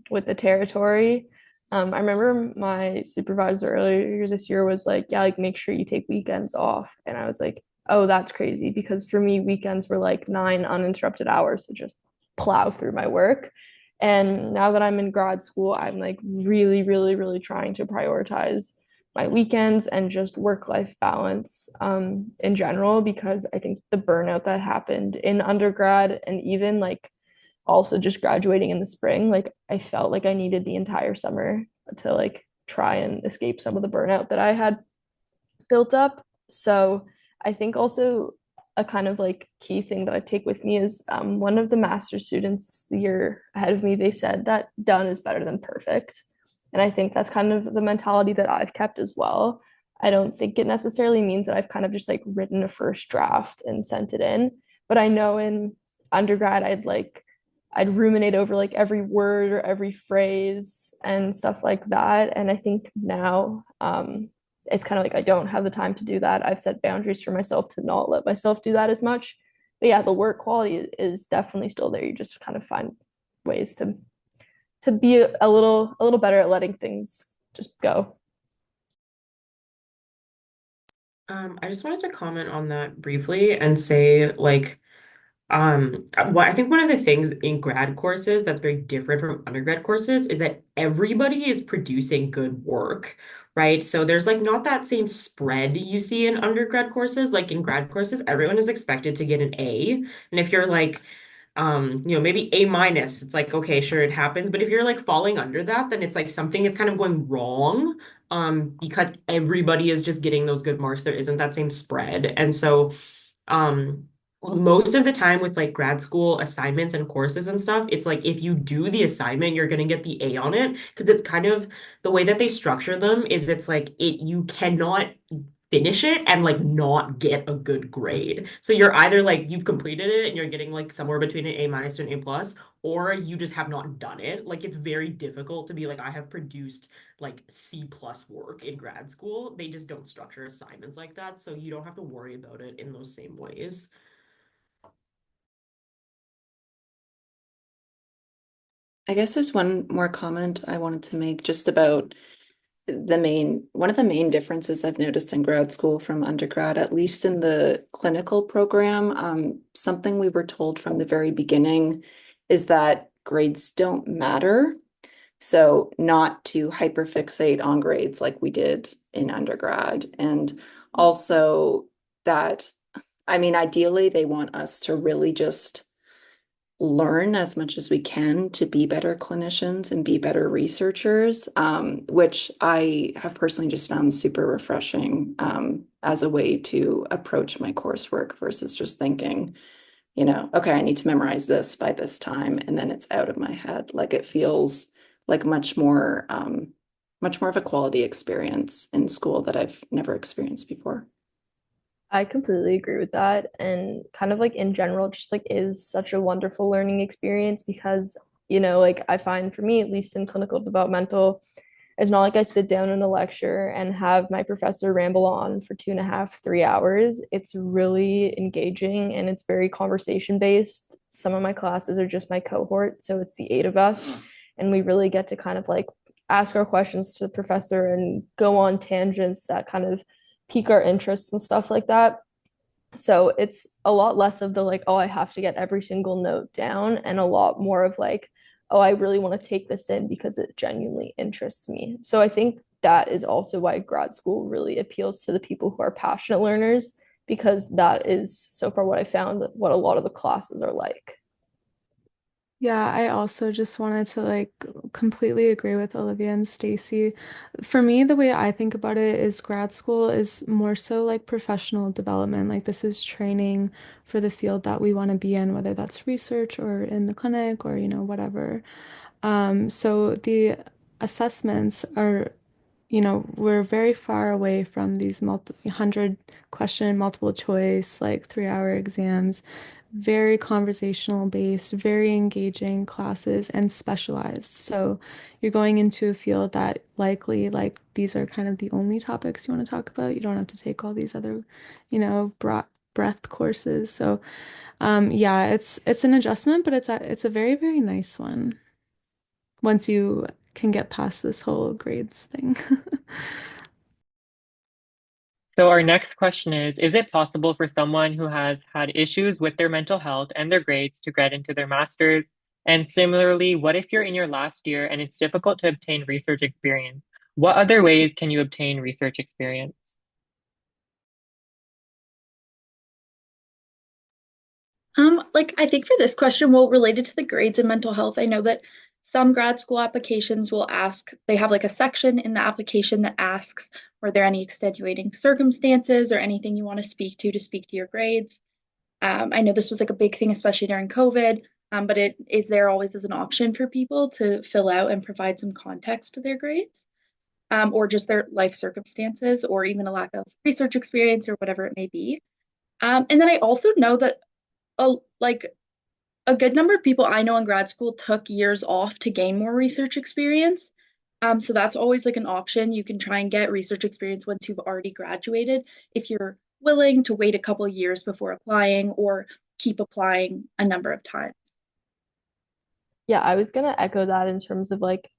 with the territory. I remember my supervisor earlier this year was like, yeah, like make sure you take weekends off. And I was like, oh, that's crazy because for me, weekends were like 9 uninterrupted hours to just plow through my work. And now that I'm in grad school, I'm like really, really, really trying to prioritize my weekends and just work-life balance in general because I think the burnout that happened in undergrad and even like also just graduating in the spring, like I felt like I needed the entire summer to like try and escape some of the burnout that I had built up. So I think also a kind of like key thing that I take with me is one of the master students the year ahead of me, they said that done is better than perfect. And I think that's kind of the mentality that I've kept as well. I don't think it necessarily means that I've kind of just like written a first draft and sent it in. But I know in undergrad, I'd ruminate over like every word or every phrase and stuff like that. And I think now it's kind of like I don't have the time to do that. I've set boundaries for myself to not let myself do that as much. But yeah, the work quality is definitely still there. You just kind of find ways to be a little better at letting things just go. I just wanted to comment on that briefly and say, like, what I think one of the things in grad courses that's very different from undergrad courses is that everybody is producing good work, right? So there's like not that same spread you see in undergrad courses. Like in grad courses, everyone is expected to get an A. And if you're like, maybe A minus, it's like, okay, sure, it happens. But if you're like falling under that, then it's like something is kind of going wrong, because everybody is just getting those good marks. There isn't that same spread. And so, um, most of the time with like grad school assignments and courses and stuff, it's like if you do the assignment, you're going to get the A on it because it's kind of the way that they structure them is it's like you cannot finish it and like not get a good grade. So you're either like you've completed it and you're getting like somewhere between an A minus to an A plus, or you just have not done it. Like it's very difficult to be like, I have produced like C plus work in grad school. They just don't structure assignments like that. So you don't have to worry about it in those same ways. I guess there's one more comment I wanted to make just about one of the main differences I've noticed in grad school from undergrad, at least in the clinical program, something we were told from the very beginning is that grades don't matter. So not to hyperfixate on grades like we did in undergrad. And also that, I mean, ideally they want us to really just learn as much as we can to be better clinicians and be better researchers, which I have personally just found super refreshing as a way to approach my coursework versus just thinking, okay, I need to memorize this by this time, and then it's out of my head. Like it feels like much more much more of a quality experience in school that I've never experienced before. I completely agree with that. And kind of like in general, just like is such a wonderful learning experience because, like I find for me, at least in clinical developmental, it's not like I sit down in a lecture and have my professor ramble on for 2.5, 3 hours. It's really engaging and it's very conversation based. Some of my classes are just my cohort, so it's the 8 of us, and we really get to kind of like ask our questions to the professor and go on tangents that kind of pique our interests and stuff like that. So it's a lot less of the like, oh, I have to get every single note down, and a lot more of like, oh, I really want to take this in because it genuinely interests me. So I think that is also why grad school really appeals to the people who are passionate learners, because that is so far what I found what a lot of the classes are like. Yeah, I also just wanted to like completely agree with Olivia and Stacy. For me, the way I think about it is grad school is more so like professional development. Like this is training for the field that we want to be in, whether that's research or in the clinic or, whatever. So the assessments are, we're very far away from these 100 question multiple choice, like 3 hour exams, very conversational based, very engaging classes and specialized. So you're going into a field that likely like these are kind of the only topics you want to talk about. You don't have to take all these other, broad breadth courses. So yeah, it's an adjustment, but it's a very, very nice one once you can get past this whole grades thing. So our next question is it possible for someone who has had issues with their mental health and their grades to get into their master's? And similarly, what if you're in your last year and it's difficult to obtain research experience? What other ways can you obtain research experience? Like I think for this question, well, related to the grades and mental health, I know that some grad school applications will ask, they have like a section in the application that asks, were there any extenuating circumstances or anything you want to speak to your grades? I know this was like a big thing, especially during COVID, but it is there always as an option for people to fill out and provide some context to their grades, or just their life circumstances, or even a lack of research experience or whatever it may be. And then I also know that like a good number of people I know in grad school took years off to gain more research experience. So that's always like an option. You can try and get research experience once you've already graduated if you're willing to wait a couple years before applying or keep applying a number of times. Yeah, I was gonna echo that in terms of like,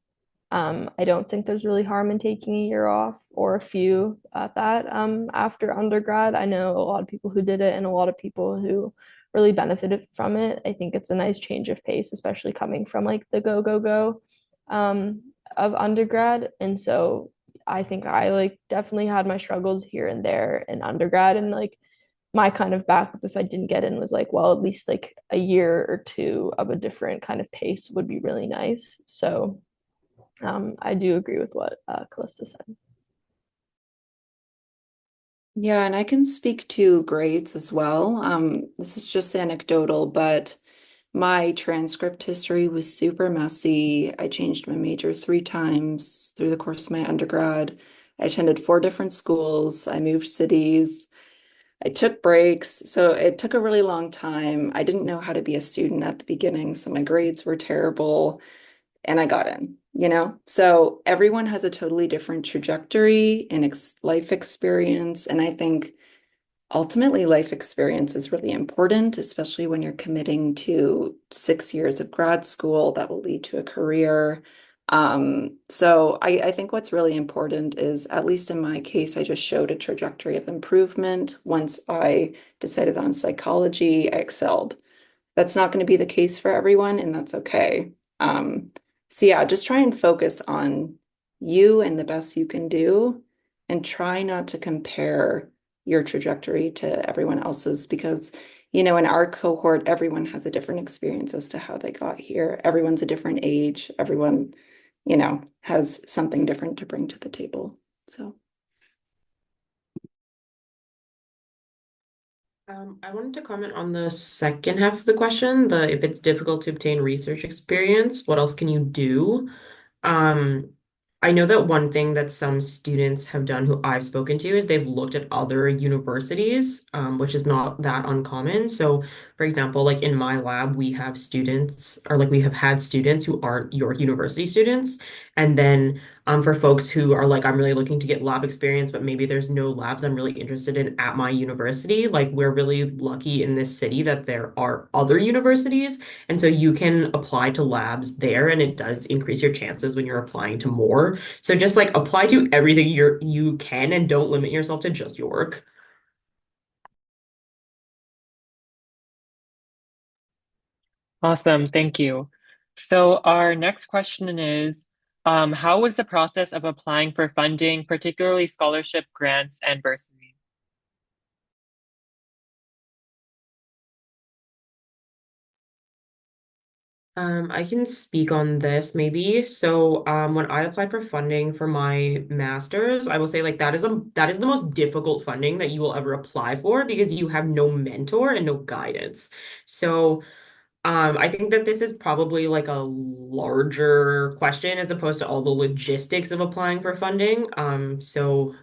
I don't think there's really harm in taking a year off or a few at that after undergrad. I know a lot of people who did it and a lot of people who really benefited from it. I think it's a nice change of pace, especially coming from like the go, go, go of undergrad. And so I think I like definitely had my struggles here and there in undergrad, and like my kind of backup if I didn't get in was like, well, at least like a year or two of a different kind of pace would be really nice. So I do agree with what Calista said. Yeah, and I can speak to grades as well. This is just anecdotal, but my transcript history was super messy. I changed my major 3 times through the course of my undergrad. I attended 4 different schools. I moved cities. I took breaks. So it took a really long time. I didn't know how to be a student at the beginning, so my grades were terrible and I got in. So everyone has a totally different trajectory and ex life experience. And I think ultimately life experience is really important, especially when you're committing to 6 years of grad school that will lead to a career. So I think what's really important is, at least in my case, I just showed a trajectory of improvement. Once I decided on psychology, I excelled. That's not going to be the case for everyone, and that's okay. So yeah, just try and focus on you and the best you can do, and try not to compare your trajectory to everyone else's because, in our cohort, everyone has a different experience as to how they got here. Everyone's a different age. Everyone, has something different to bring to the table. So. I wanted to comment on the second half of the question, the if it's difficult to obtain research experience, what else can you do? Um, I know that one thing that some students have done who I've spoken to is they've looked at other universities, which is not that uncommon. So, for example, like in my lab, we have students, or like we have had students who aren't your university students. And then for folks who are like, I'm really looking to get lab experience, but maybe there's no labs I'm really interested in at my university. Like, we're really lucky in this city that there are other universities. And so you can apply to labs there, and it does increase your chances when you're applying to more. So just like apply to everything you can and don't limit yourself to just York. Awesome, thank you. So our next question is, how was the process of applying for funding, particularly scholarship grants and bursaries? I can speak on this maybe. So, when I applied for funding for my master's, I will say like that is the most difficult funding that you will ever apply for because you have no mentor and no guidance. So, I think that this is probably like a larger question as opposed to all the logistics of applying for funding. So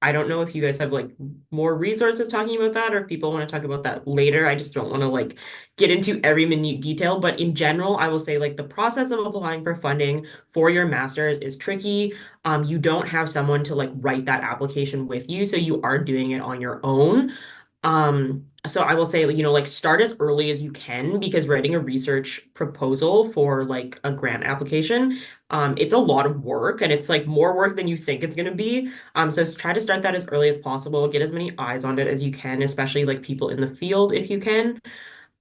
I don't know if you guys have like more resources talking about that or if people want to talk about that later. I just don't want to like get into every minute detail. But in general, I will say like the process of applying for funding for your master's is tricky. You don't have someone to like write that application with you, so you are doing it on your own. So I will say, you know, like start as early as you can because writing a research proposal for like a grant application, it's a lot of work and it's like more work than you think it's going to be. So try to start that as early as possible. Get as many eyes on it as you can, especially like people in the field if you can.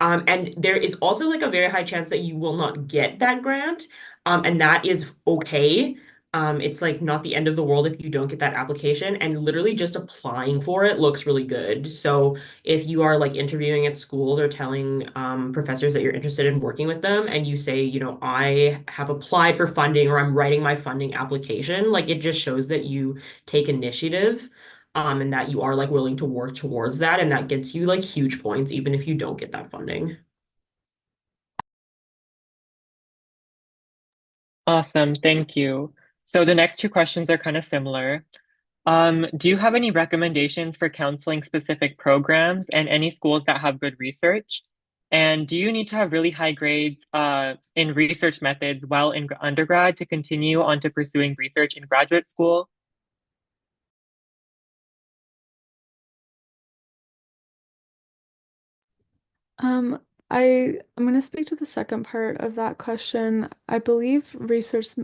And there is also like a very high chance that you will not get that grant. And that is okay. It's like not the end of the world if you don't get that application. And literally just applying for it looks really good. So if you are like interviewing at schools or telling professors that you're interested in working with them, and you say, you know, I have applied for funding or I'm writing my funding application, like it just shows that you take initiative and that you are like willing to work towards that, and that gets you like huge points even if you don't get that funding. Awesome, thank you. So the next two questions are kind of similar. Do you have any recommendations for counseling specific programs and any schools that have good research? And do you need to have really high grades in research methods while in undergrad to continue on to pursuing research in graduate school? Um, I'm going to speak to the second part of that question. I believe research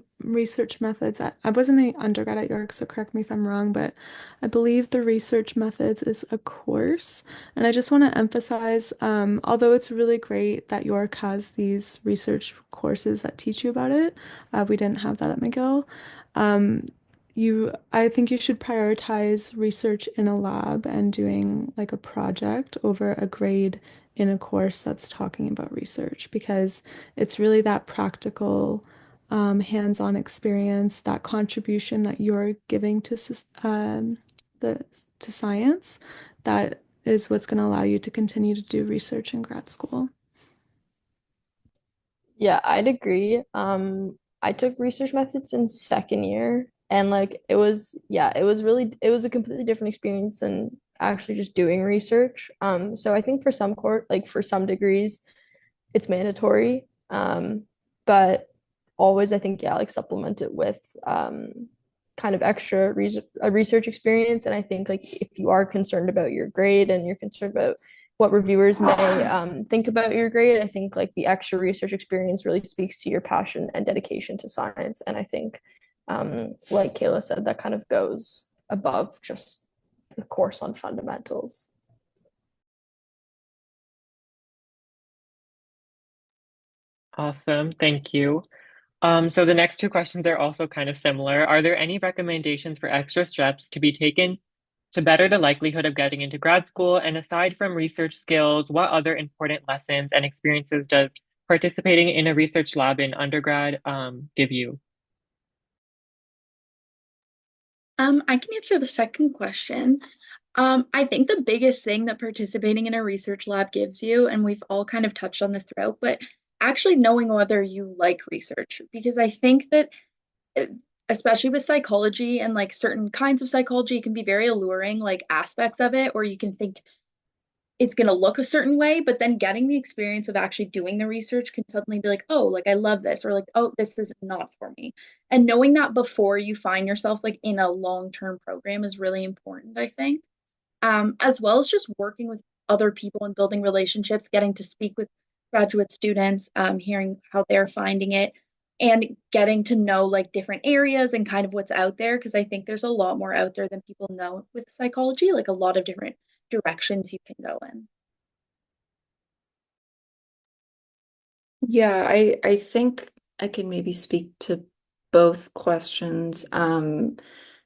methods. I wasn't an undergrad at York, so correct me if I'm wrong, but I believe the research methods is a course, and I just want to emphasize, although it's really great that York has these research courses that teach you about it, we didn't have that at McGill. Um, I think you should prioritize research in a lab and doing like a project over a grade in a course that's talking about research because it's really that practical, hands-on experience, that contribution that you're giving to the to science that is what's going to allow you to continue to do research in grad school. Yeah, I'd agree. I took research methods in second year and like it was yeah, it was a completely different experience than actually just doing research. So I think for some like for some degrees it's mandatory. But always I think yeah, like supplement it with kind of extra research experience. And I think like if you are concerned about your grade and you're concerned about what reviewers may think about your grade, I think like the extra research experience really speaks to your passion and dedication to science. And I think, like Kayla said, that kind of goes above just the course on fundamentals. Awesome, thank you. So the next two questions are also kind of similar. Are there any recommendations for extra steps to be taken to better the likelihood of getting into grad school? And aside from research skills, what other important lessons and experiences does participating in a research lab in undergrad give you? I can answer the second question. I think the biggest thing that participating in a research lab gives you, and we've all kind of touched on this throughout, but actually knowing whether you like research, because I think that uh, especially with psychology and like certain kinds of psychology can be very alluring, like aspects of it, or you can think it's going to look a certain way, but then getting the experience of actually doing the research can suddenly be like, oh, like I love this, or like, oh, this is not for me. And knowing that before you find yourself like in a long-term program is really important, I think. As well as just working with other people and building relationships, getting to speak with graduate students, hearing how they're finding it, and getting to know like different areas and kind of what's out there. Because I think there's a lot more out there than people know with psychology, like a lot of different directions you can go in. Yeah, I think I can maybe speak to both questions.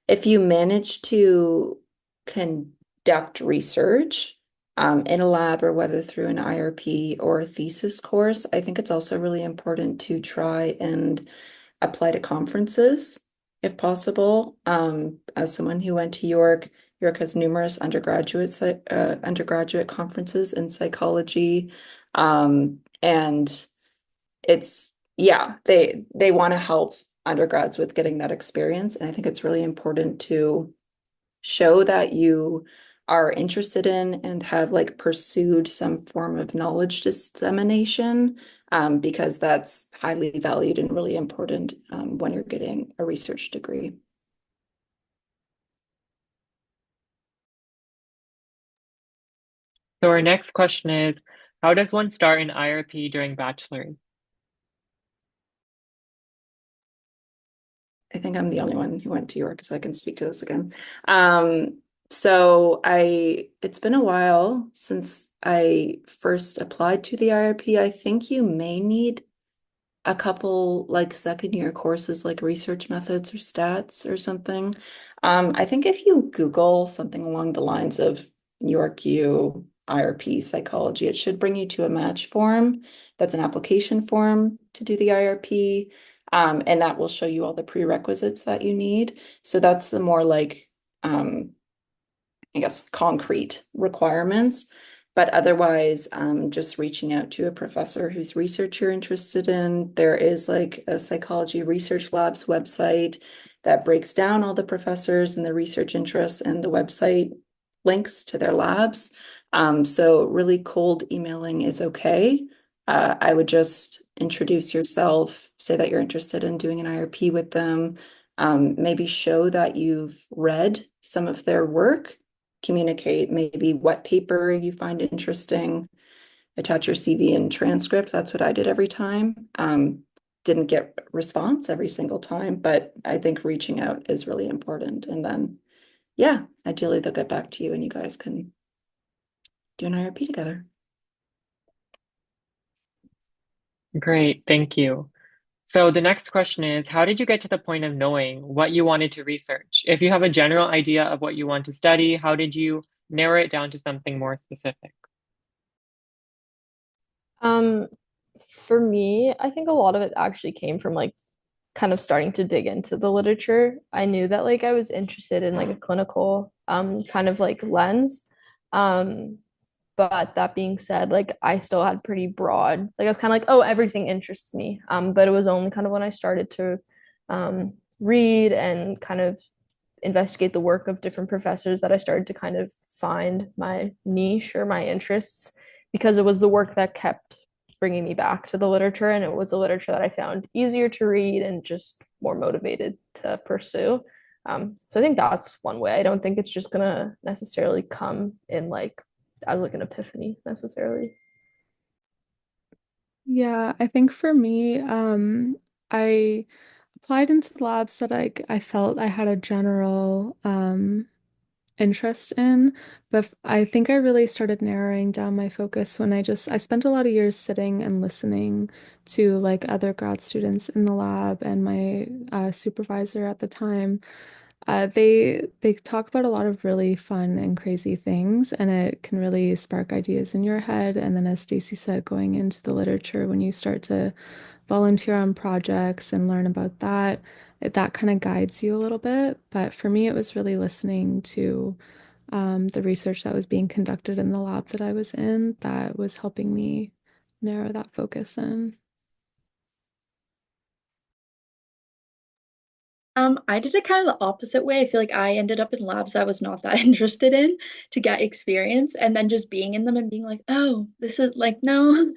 If you manage to conduct research in a lab or whether through an IRP or a thesis course, I think it's also really important to try and apply to conferences if possible. As someone who went to York, York has numerous undergraduate conferences in psychology. And it's yeah, they want to help undergrads with getting that experience. And I think it's really important to show that you are interested in and have like pursued some form of knowledge dissemination, because that's highly valued and really important when you're getting a research degree. So our next question is, how does one start an IRP during bachelor's? I think I'm the only one who went to York, so I can speak to this again. So it's been a while since I first applied to the IRP. I think you may need a couple like second year courses like research methods or stats or something. I think if you Google something along the lines of York U IRP psychology, it should bring you to a match form. That's an application form to do the IRP. And that will show you all the prerequisites that you need. So that's the more like I guess, concrete requirements. But otherwise, just reaching out to a professor whose research you're interested in. There is like a psychology research labs website that breaks down all the professors and the research interests, and the website links to their labs. So really cold emailing is okay. I would just introduce yourself, say that you're interested in doing an IRP with them, maybe show that you've read some of their work, communicate maybe what paper you find interesting, attach your CV and transcript. That's what I did every time. Didn't get response every single time, but I think reaching out is really important. And then, yeah, ideally they'll get back to you and you guys can do an IRP together. Great, thank you. So the next question is, how did you get to the point of knowing what you wanted to research? If you have a general idea of what you want to study, how did you narrow it down to something more specific? Um, for me, I think a lot of it actually came from like kind of starting to dig into the literature. I knew that like I was interested in like a clinical kind of like lens. Um, but that being said, like I still had pretty broad, like I was kind of like, oh, everything interests me. But it was only kind of when I started to read and kind of investigate the work of different professors that I started to kind of find my niche or my interests, because it was the work that kept bringing me back to the literature, and it was the literature that I found easier to read and just more motivated to pursue. So I think that's one way. I don't think it's just gonna necessarily come in like as like an epiphany necessarily. Yeah, I think for me, I applied into the labs that I felt I had a general interest in, but I think I really started narrowing down my focus when I spent a lot of years sitting and listening to like other grad students in the lab and my supervisor at the time. They talk about a lot of really fun and crazy things, and it can really spark ideas in your head. And then, as Stacey said, going into the literature, when you start to volunteer on projects and learn about that, that kind of guides you a little bit. But for me, it was really listening to the research that was being conducted in the lab that I was in that was helping me narrow that focus in. I did it kind of the opposite way. I feel like I ended up in labs I was not that interested in to get experience, and then just being in them and being like, oh, this is like no.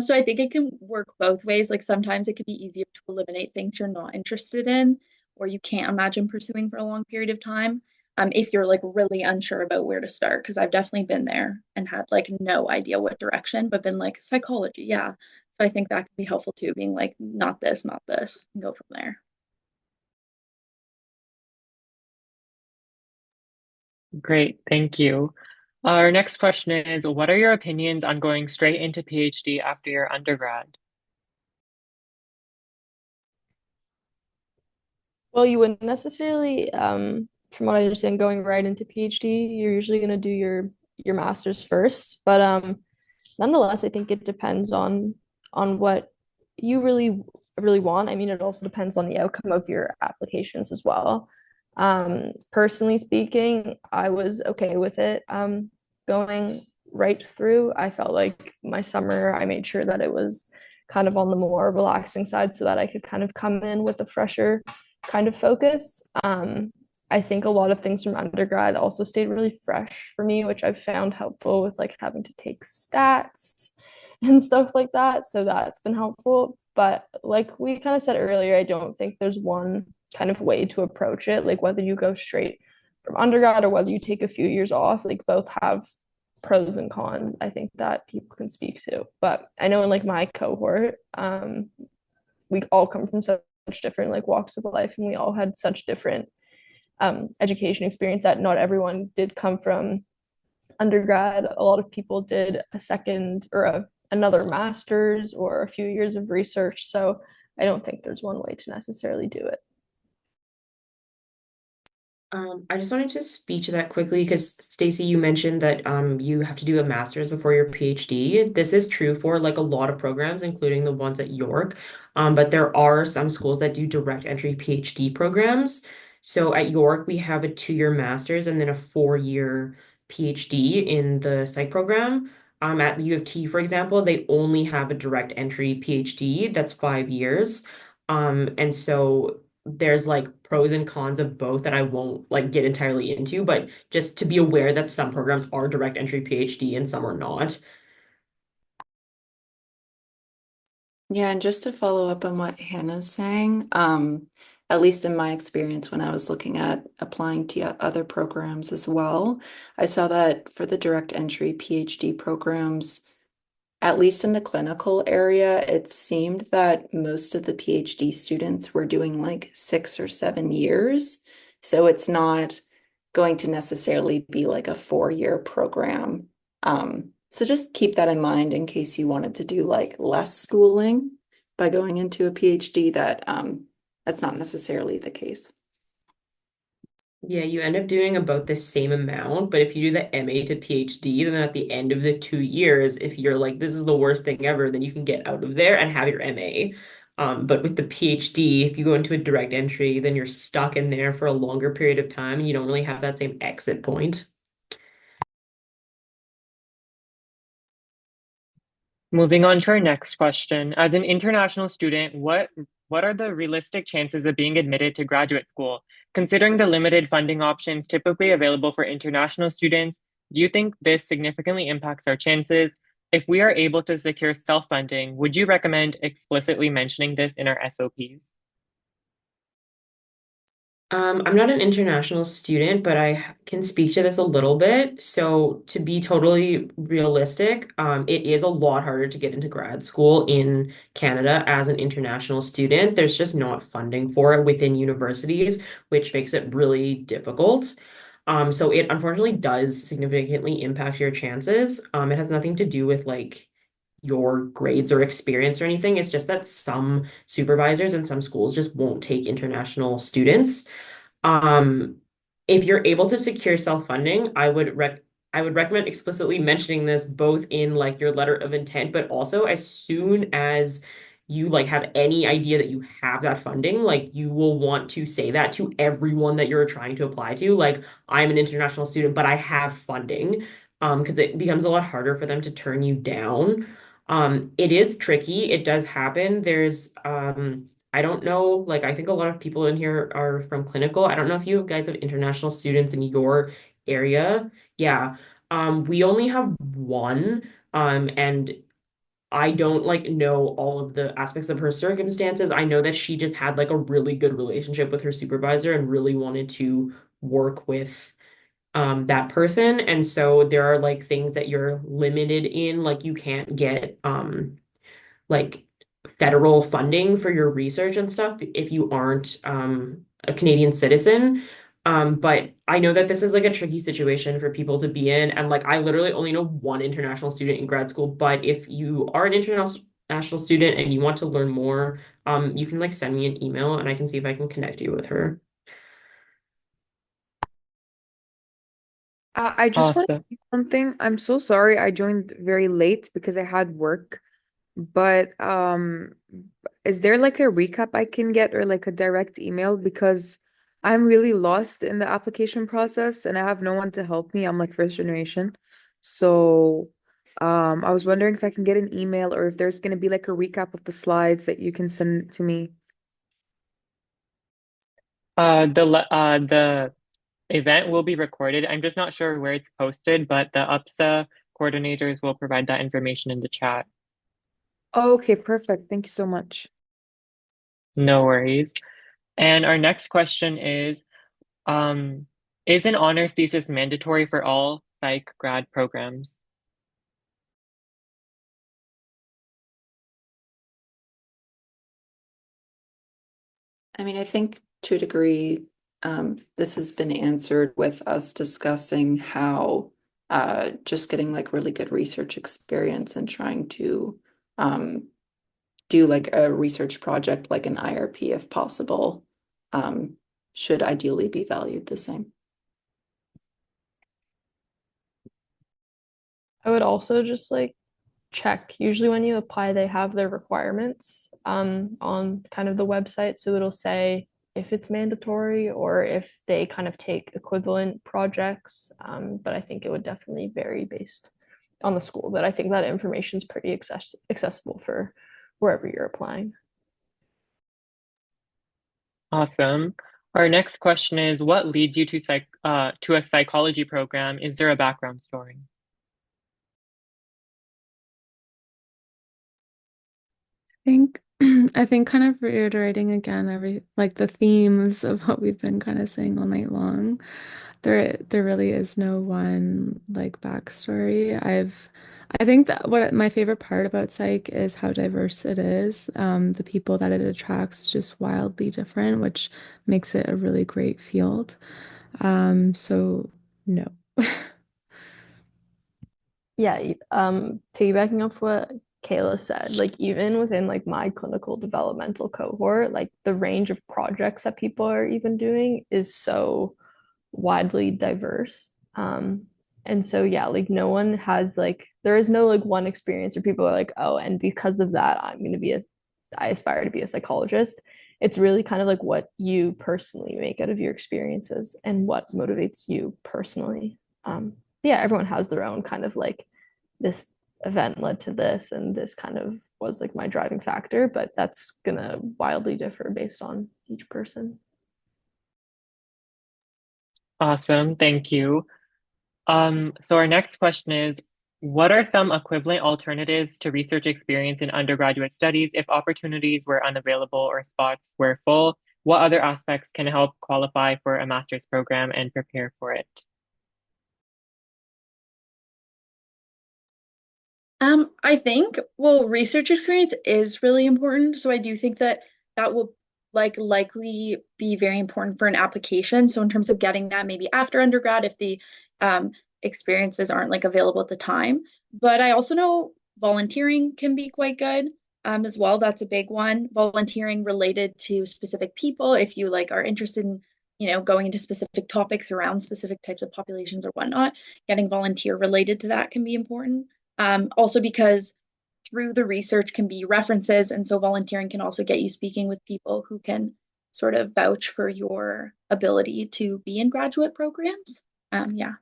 So I think it can work both ways. Like sometimes it can be easier to eliminate things you're not interested in or you can't imagine pursuing for a long period of time. If you're like really unsure about where to start, because I've definitely been there and had like no idea what direction, but been like psychology, yeah. So I think that can be helpful too, being like, not this, and go from there. Great, thank you. Our next question is, what are your opinions on going straight into PhD after your undergrad? Well, you wouldn't necessarily, from what I understand, going right into PhD, you're usually going to do your master's first. But nonetheless, I think it depends on what you really want. I mean, it also depends on the outcome of your applications as well. Personally speaking, I was okay with it going right through. I felt like my summer, I made sure that it was kind of on the more relaxing side so that I could kind of come in with a fresher kind of focus. I think a lot of things from undergrad also stayed really fresh for me, which I've found helpful with like having to take stats and stuff like that. So that's been helpful. But like we kind of said earlier, I don't think there's one kind of way to approach it. Like whether you go straight from undergrad or whether you take a few years off, like both have pros and cons. I think that people can speak to. But I know in like my cohort, we all come from such different like walks of life and we all had such different education experience that not everyone did come from undergrad. A lot of people did a second or another master's or a few years of research. So I don't think there's one way to necessarily do it. I just wanted to speak to that quickly because Stacey, you mentioned that you have to do a master's before your PhD. This is true for like a lot of programs, including the ones at York. But there are some schools that do direct entry PhD programs. So at York, we have a 2-year master's and then a 4-year PhD in the psych program. At U of T, for example, they only have a direct entry PhD that's 5 years. And so there's like pros and cons of both that I won't like get entirely into, but just to be aware that some programs are direct entry PhD and some are not. Yeah, and just to follow up on what Hannah's saying, at least in my experience when I was looking at applying to other programs as well, I saw that for the direct entry PhD programs, at least in the clinical area, it seemed that most of the PhD students were doing like 6 or 7 years. So it's not going to necessarily be like a 4-year program. So just keep that in mind in case you wanted to do like less schooling by going into a PhD, that that's not necessarily the case. Yeah, you end up doing about the same amount, but if you do the MA to PhD, then at the end of the 2 years, if you're like, this is the worst thing ever, then you can get out of there and have your MA. But with the PhD, if you go into a direct entry, then you're stuck in there for a longer period of time and you don't really have that same exit point. Moving on to our next question. As an international student, what are the realistic chances of being admitted to graduate school? Considering the limited funding options typically available for international students, do you think this significantly impacts our chances? If we are able to secure self-funding, would you recommend explicitly mentioning this in our SOPs? I'm not an international student, but I can speak to this a little bit. So, to be totally realistic, it is a lot harder to get into grad school in Canada as an international student. There's just not funding for it within universities, which makes it really difficult. So it unfortunately does significantly impact your chances. It has nothing to do with like your grades or experience or anything. It's just that some supervisors and some schools just won't take international students. Um, if you're able to secure self-funding, I would recommend explicitly mentioning this both in like your letter of intent, but also as soon as you like have any idea that you have that funding, like you will want to say that to everyone that you're trying to apply to. Like, I'm an international student, but I have funding. Because it becomes a lot harder for them to turn you down. It is tricky. It does happen. There's I don't know, like I think a lot of people in here are from clinical. I don't know if you guys have international students in your area. Yeah. We only have one. And I don't like know all of the aspects of her circumstances. I know that she just had like a really good relationship with her supervisor and really wanted to work with that person. And so there are like things that you're limited in, like you can't get like federal funding for your research and stuff if you aren't a Canadian citizen. But I know that this is like a tricky situation for people to be in. And like, I literally only know one international student in grad school. But if you are an international student and you want to learn more, you can like send me an email and I can see if I can connect you with her. I just want to Awesome. say something. I'm so sorry I joined very late because I had work. But is there like a recap I can get or like a direct email because I'm really lost in the application process and I have no one to help me. I'm like first generation. So I was wondering if I can get an email or if there's going to be like a recap of the slides that you can send to me. The event will be recorded. I'm just not sure where it's posted, but the UPSA coordinators will provide that information in the chat. Oh, okay, perfect. Thank you so much. No worries. And our next question is an honors thesis mandatory for all psych grad programs? I mean, I think to a degree, this has been answered with us discussing how just getting like really good research experience and trying to do like a research project like an IRP if possible, um, should ideally be valued the same. I would also just like check. Usually when you apply, they have their requirements on kind of the website. So it'll say if it's mandatory or if they kind of take equivalent projects. But I think it would definitely vary based on the school. But I think that information is pretty accessible for wherever you're applying. Awesome. Our next question is, what leads you to a psychology program? Is there a background story? think I think kind of reiterating again every like the themes of what we've been kind of saying all night long. There really is no one like backstory. I think that what my favorite part about psych is how diverse it is. The people that it attracts is just wildly different, which makes it a really great field. So no. Yeah, piggybacking off what Kayla said, like even within like my clinical developmental cohort, like the range of projects that people are even doing is so widely diverse. And so yeah, like no one has like there is no like one experience where people are like, oh, and because of that, I aspire to be a psychologist. It's really kind of like what you personally make out of your experiences and what motivates you personally. Yeah, everyone has their own kind of like this event led to this and this kind of was like my driving factor, but that's gonna wildly differ based on each person. Awesome, thank you. So our next question is, what are some equivalent alternatives to research experience in undergraduate studies if opportunities were unavailable or spots were full? What other aspects can help qualify for a master's program and prepare for it? I think, well, research experience is really important. So I do think that that will like likely be very important for an application. So in terms of getting that maybe after undergrad, if the um, experiences aren't like available at the time. But I also know volunteering can be quite good as well. That's a big one. Volunteering related to specific people. If you like are interested in, going into specific topics around specific types of populations or whatnot, getting volunteer related to that can be important. Also because through the research can be references, and so volunteering can also get you speaking with people who can sort of vouch for your ability to be in graduate programs. Yeah.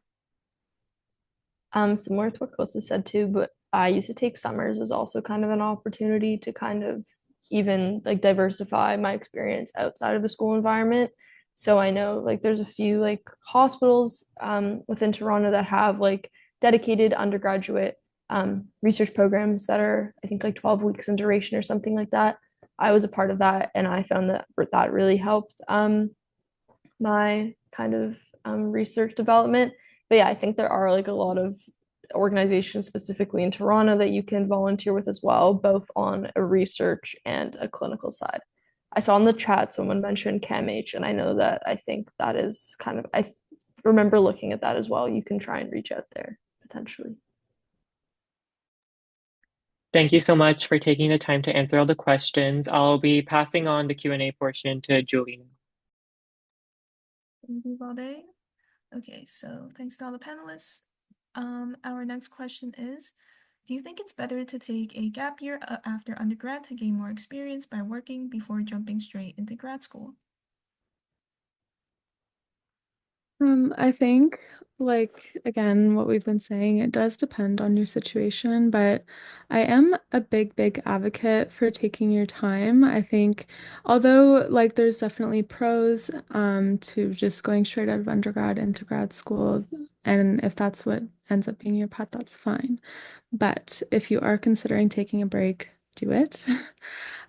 Similar to what Kosa said too, but I used to take summers as also kind of an opportunity to kind of even like diversify my experience outside of the school environment. So I know like there's a few like hospitals within Toronto that have like dedicated undergraduate research programs that are, I think, like 12 weeks in duration or something like that. I was a part of that, and I found that that really helped my kind of research development. But yeah, I think there are like a lot of organizations specifically in Toronto that you can volunteer with as well, both on a research and a clinical side. I saw in the chat someone mentioned CAMH, and I know that I think that is kind of, I remember looking at that as well. You can try and reach out there potentially. Thank you so much for taking the time to answer all the questions. I'll be passing on the Q&A portion to Julie now. Thank you, Valde. Okay, so thanks to all the panelists. Our next question is, do you think it's better to take a gap year after undergrad to gain more experience by working before jumping straight into grad school? I think, like, again, what we've been saying, it does depend on your situation, but I am a big advocate for taking your time. I think, although, like, there's definitely pros to just going straight out of undergrad into grad school, and if that's what ends up being your path, that's fine. But if you are considering taking a break, do it.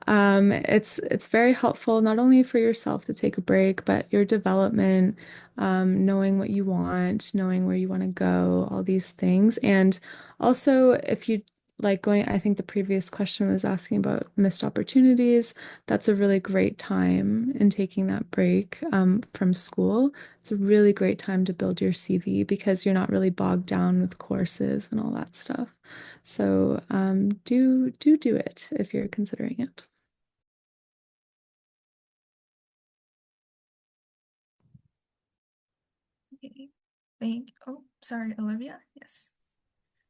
It's very helpful not only for yourself to take a break, but your development, knowing what you want, knowing where you want to go, all these things. And also, if you like going, I think the previous question was asking about missed opportunities. That's a really great time in taking that break from school. It's a really great time to build your CV because you're not really bogged down with courses and all that stuff. So do it if you're considering it. Okay. Oh, sorry, Olivia. Yes.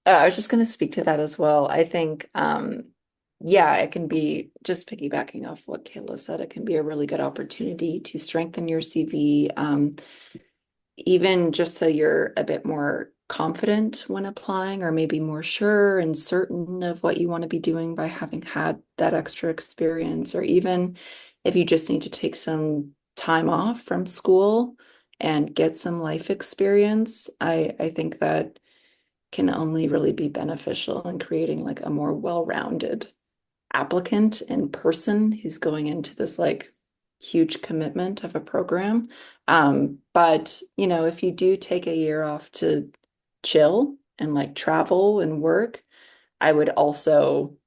I was just going to speak to that as well. I think, yeah, it can be just piggybacking off what Kayla said. It can be a really good opportunity to strengthen your CV, even just so you're a bit more confident when applying, or maybe more sure and certain of what you want to be doing by having had that extra experience, or even if you just need to take some time off from school and get some life experience. I think that can only really be beneficial in creating like a more well-rounded applicant in person who's going into this like huge commitment of a program. But you know, if you do take a year off to chill and like travel and work, I would also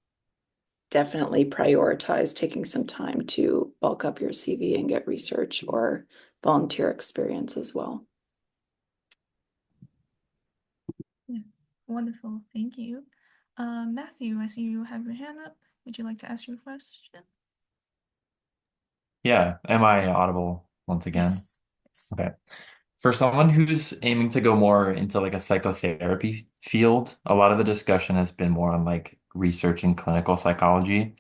definitely prioritize taking some time to bulk up your CV and get research or volunteer experience as well. Yeah. Wonderful. Thank you. Matthew, I see you have your hand up. Would you like to ask your question? Yeah. Am I audible once again? Yes. Yes. Okay. For someone who's aiming to go more into like a psychotherapy field, a lot of the discussion has been more on like research and clinical psychology.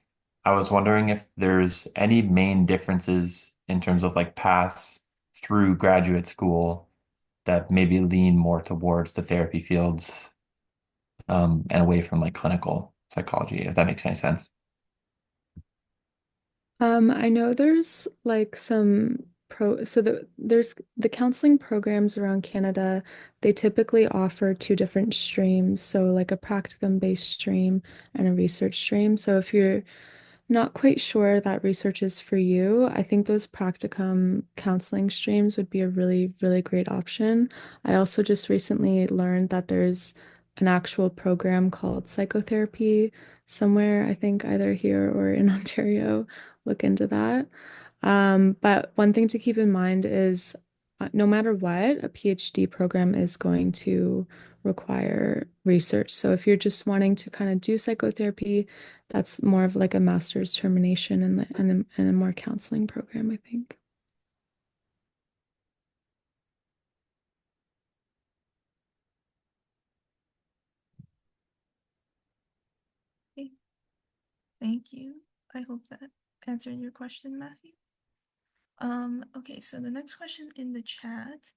I was wondering if there's any main differences in terms of like paths through graduate school that maybe lean more towards the therapy fields, and away from like clinical psychology, if that makes any sense. I know there's like some there's the counseling programs around Canada. They typically offer two different streams, so like a practicum-based stream and a research stream. So if you're not quite sure that research is for you, I think those practicum counseling streams would be a really great option. I also just recently learned that there's an actual program called psychotherapy somewhere, I think either here or in Ontario. Look into that. But one thing to keep in mind is no matter what, a PhD program is going to require research. So if you're just wanting to kind of do psychotherapy, that's more of like a master's termination and a more counseling program, I think. Okay. Thank you. I hope that answered your question, Matthew. Okay, so the next question in the chat,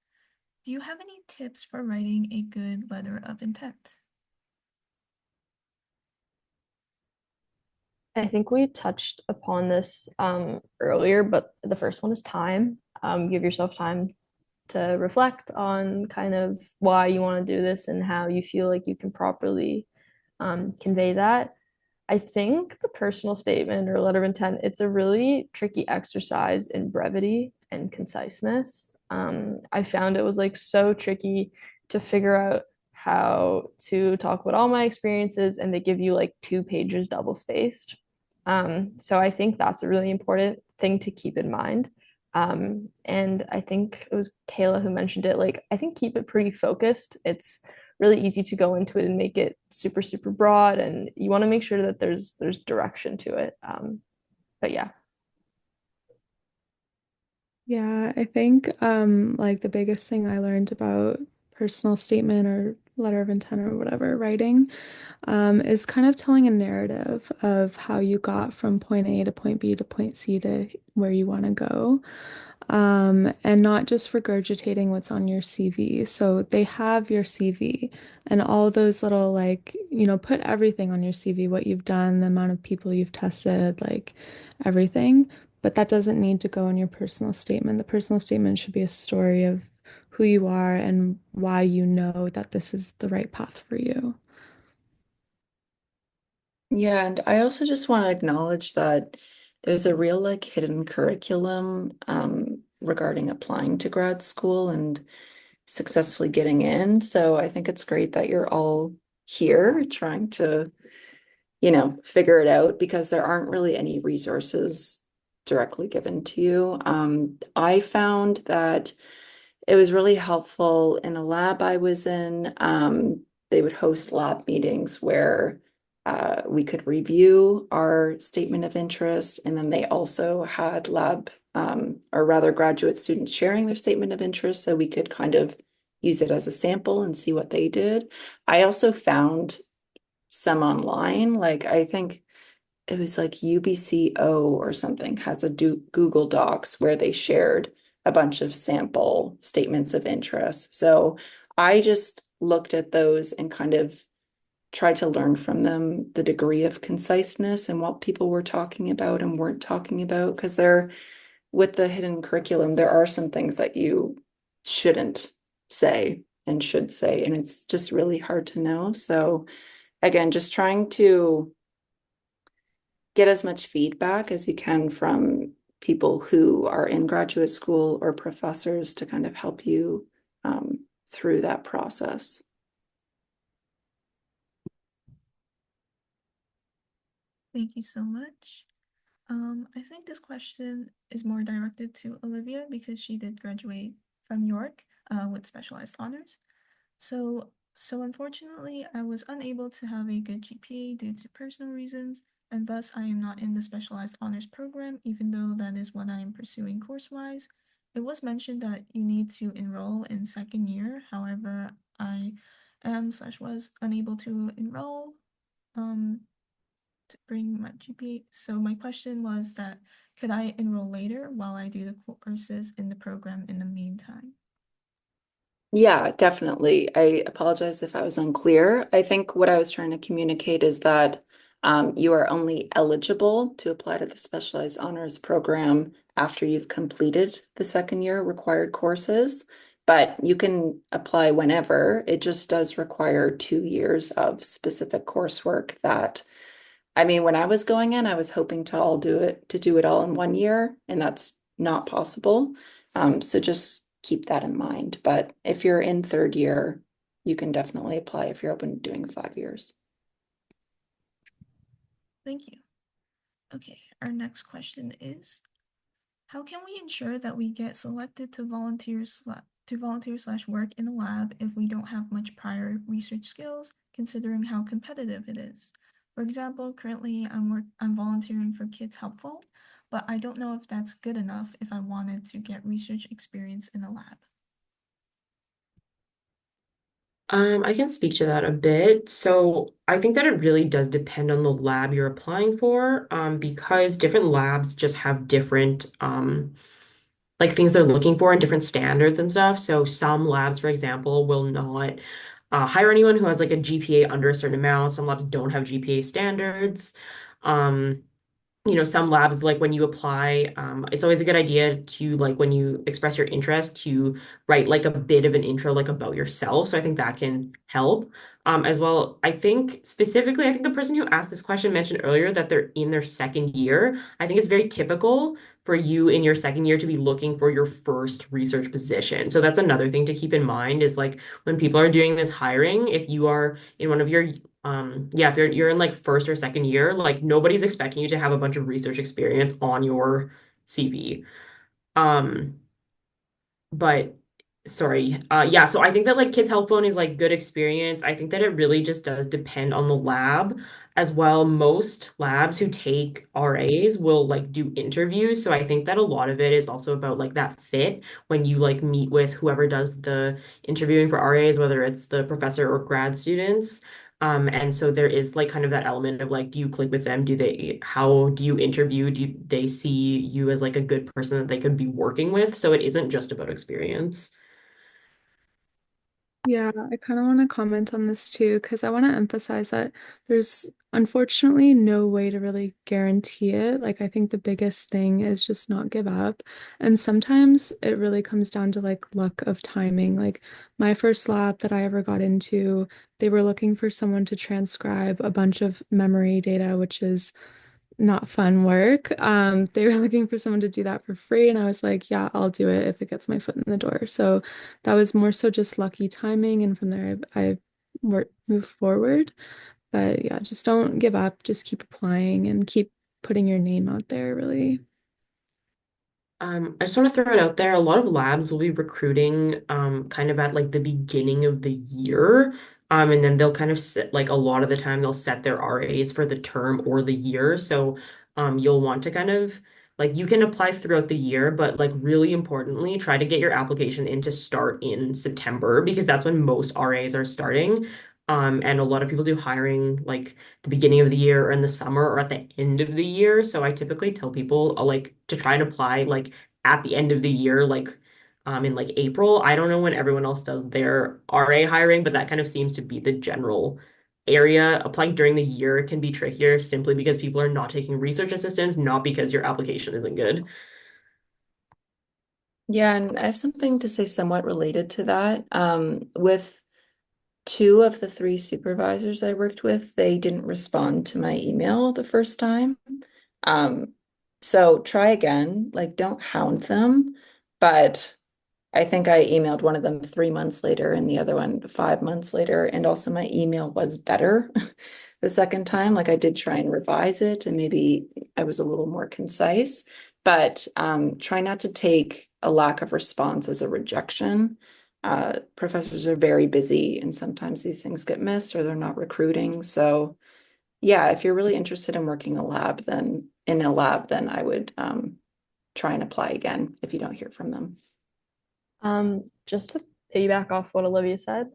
do you have any tips for writing a good letter of intent? I think we touched upon this earlier, but the first one is time. Give yourself time to reflect on kind of why you want to do this and how you feel like you can properly convey that. I think the personal statement or letter of intent, it's a really tricky exercise in brevity and conciseness. I found it was like so tricky to figure out how to talk about all my experiences, and they give you like 2 pages double spaced. So I think that's a really important thing to keep in mind. And I think it was Kayla who mentioned it. Like, I think keep it pretty focused. It's really easy to go into it and make it super, super broad, and you want to make sure that there's direction to it. But yeah. Yeah, I think like the biggest thing I learned about personal statement or letter of intent or whatever writing is kind of telling a narrative of how you got from point A to point B to point C to where you want to go. And not just regurgitating what's on your CV. So they have your CV and all those little, like, put everything on your CV, what you've done, the amount of people you've tested, like everything. But that doesn't need to go in your personal statement. The personal statement should be a story of who you are and why you know that this is the right path for you. Yeah, and I also just want to acknowledge that there's a real like hidden curriculum regarding applying to grad school and successfully getting in. So I think it's great that you're all here trying to, figure it out because there aren't really any resources directly given to you. I found that it was really helpful in a lab I was in. They would host lab meetings where we could review our statement of interest, and then they also had or rather graduate students sharing their statement of interest so we could kind of use it as a sample and see what they did. I also found some online, like I think it was like UPSA or something has a Google Docs where they shared a bunch of sample statements of interest. So I just looked at those and kind of tried to learn from them the degree of conciseness and what people were talking about and weren't talking about. Because there, with the hidden curriculum, there are some things that you shouldn't say and should say, and it's just really hard to know. So again, just trying to get as much feedback as you can from people who are in graduate school or professors to kind of help you through that process. Thank you so much. I think this question is more directed to Olivia because she did graduate from York with specialized honors. So unfortunately, I was unable to have a good GPA due to personal reasons, and thus I am not in the specialized honors program, even though that is what I am pursuing course-wise. It was mentioned that you need to enroll in second year. However, I am/was unable to enroll to bring my GPA. So my question was that could I enroll later while I do the courses in the program in the meantime? Yeah, definitely. I apologize if I was unclear. I think what I was trying to communicate is that you are only eligible to apply to the specialized honors program after you've completed the second year required courses, but you can apply whenever. It just does require 2 years of specific coursework that I mean, when I was going in, I was hoping to do it all in 1 year, and that's not possible. So just keep that in mind. But if you're in third year, you can definitely apply if you're open to doing 5 years. Thank you. Okay, our next question is, how can we ensure that we get selected to volunteer/work in a lab if we don't have much prior research skills, considering how competitive it is? For example, currently I'm volunteering for Kids Helpful, but I don't know if that's good enough if I wanted to get research experience in a lab. I can speak to that a bit. So I think that it really does depend on the lab you're applying for, because different labs just have different like things they're looking for and different standards and stuff. So some labs, for example, will not hire anyone who has like a GPA under a certain amount. Some labs don't have GPA standards. Some labs, like when you apply, it's always a good idea to like when you express your interest to write like a bit of an intro like about yourself. So I think that can help. As well, I think specifically, I think the person who asked this question mentioned earlier that they're in their second year. I think it's very typical for you in your second year to be looking for your first research position. So that's another thing to keep in mind is like when people are doing this hiring, if you are in one of your yeah, if you're in like first or second year, like nobody's expecting you to have a bunch of research experience on your CV. Um, but sorry. Yeah, so I think that like Kids Help Phone is like good experience. I think that it really just does depend on the lab as well. Most labs who take RAs will like do interviews. So I think that a lot of it is also about like that fit when you like meet with whoever does the interviewing for RAs, whether it's the professor or grad students. And so there is like kind of that element of like, do you click with them? How do you interview? Do they see you as like a good person that they could be working with? So it isn't just about experience. Yeah, I kind of want to comment on this too, because I want to emphasize that there's unfortunately no way to really guarantee it. Like, I think the biggest thing is just not give up. And sometimes it really comes down to like luck of timing. Like, my first lab that I ever got into, they were looking for someone to transcribe a bunch of memory data, which is not fun work. They were looking for someone to do that for free, and I was like, yeah, I'll do it if it gets my foot in the door. So that was more so just lucky timing, and from there I moved forward. But yeah, just don't give up. Just keep applying and keep putting your name out there, really. I just want to throw it out there. A lot of labs will be recruiting kind of at like the beginning of the year. And then they'll kind of set like a lot of the time they'll set their RAs for the term or the year. So you'll want to kind of like you can apply throughout the year, but like really importantly, try to get your application in to start in September because that's when most RAs are starting. And a lot of people do hiring like the beginning of the year or in the summer or at the end of the year. So I typically tell people like to try and apply like at the end of the year, like in like April. I don't know when everyone else does their RA hiring, but that kind of seems to be the general area. Applying during the year can be trickier simply because people are not taking research assistants, not because your application isn't good. Yeah, and I have something to say somewhat related to that. With two of the three supervisors I worked with, they didn't respond to my email the first time. Um, so try again, like don't hound them. But I think I emailed one of them 3 months later and the other one 5 months later. And also my email was better the second time. Like I did try and revise it and maybe I was a little more concise, but try not to take a lack of response as a rejection. Professors are very busy and sometimes these things get missed or they're not recruiting. So yeah, if you're really interested in working in a lab, then I would try and apply again if you don't hear from them. Just to piggyback off what Olivia said,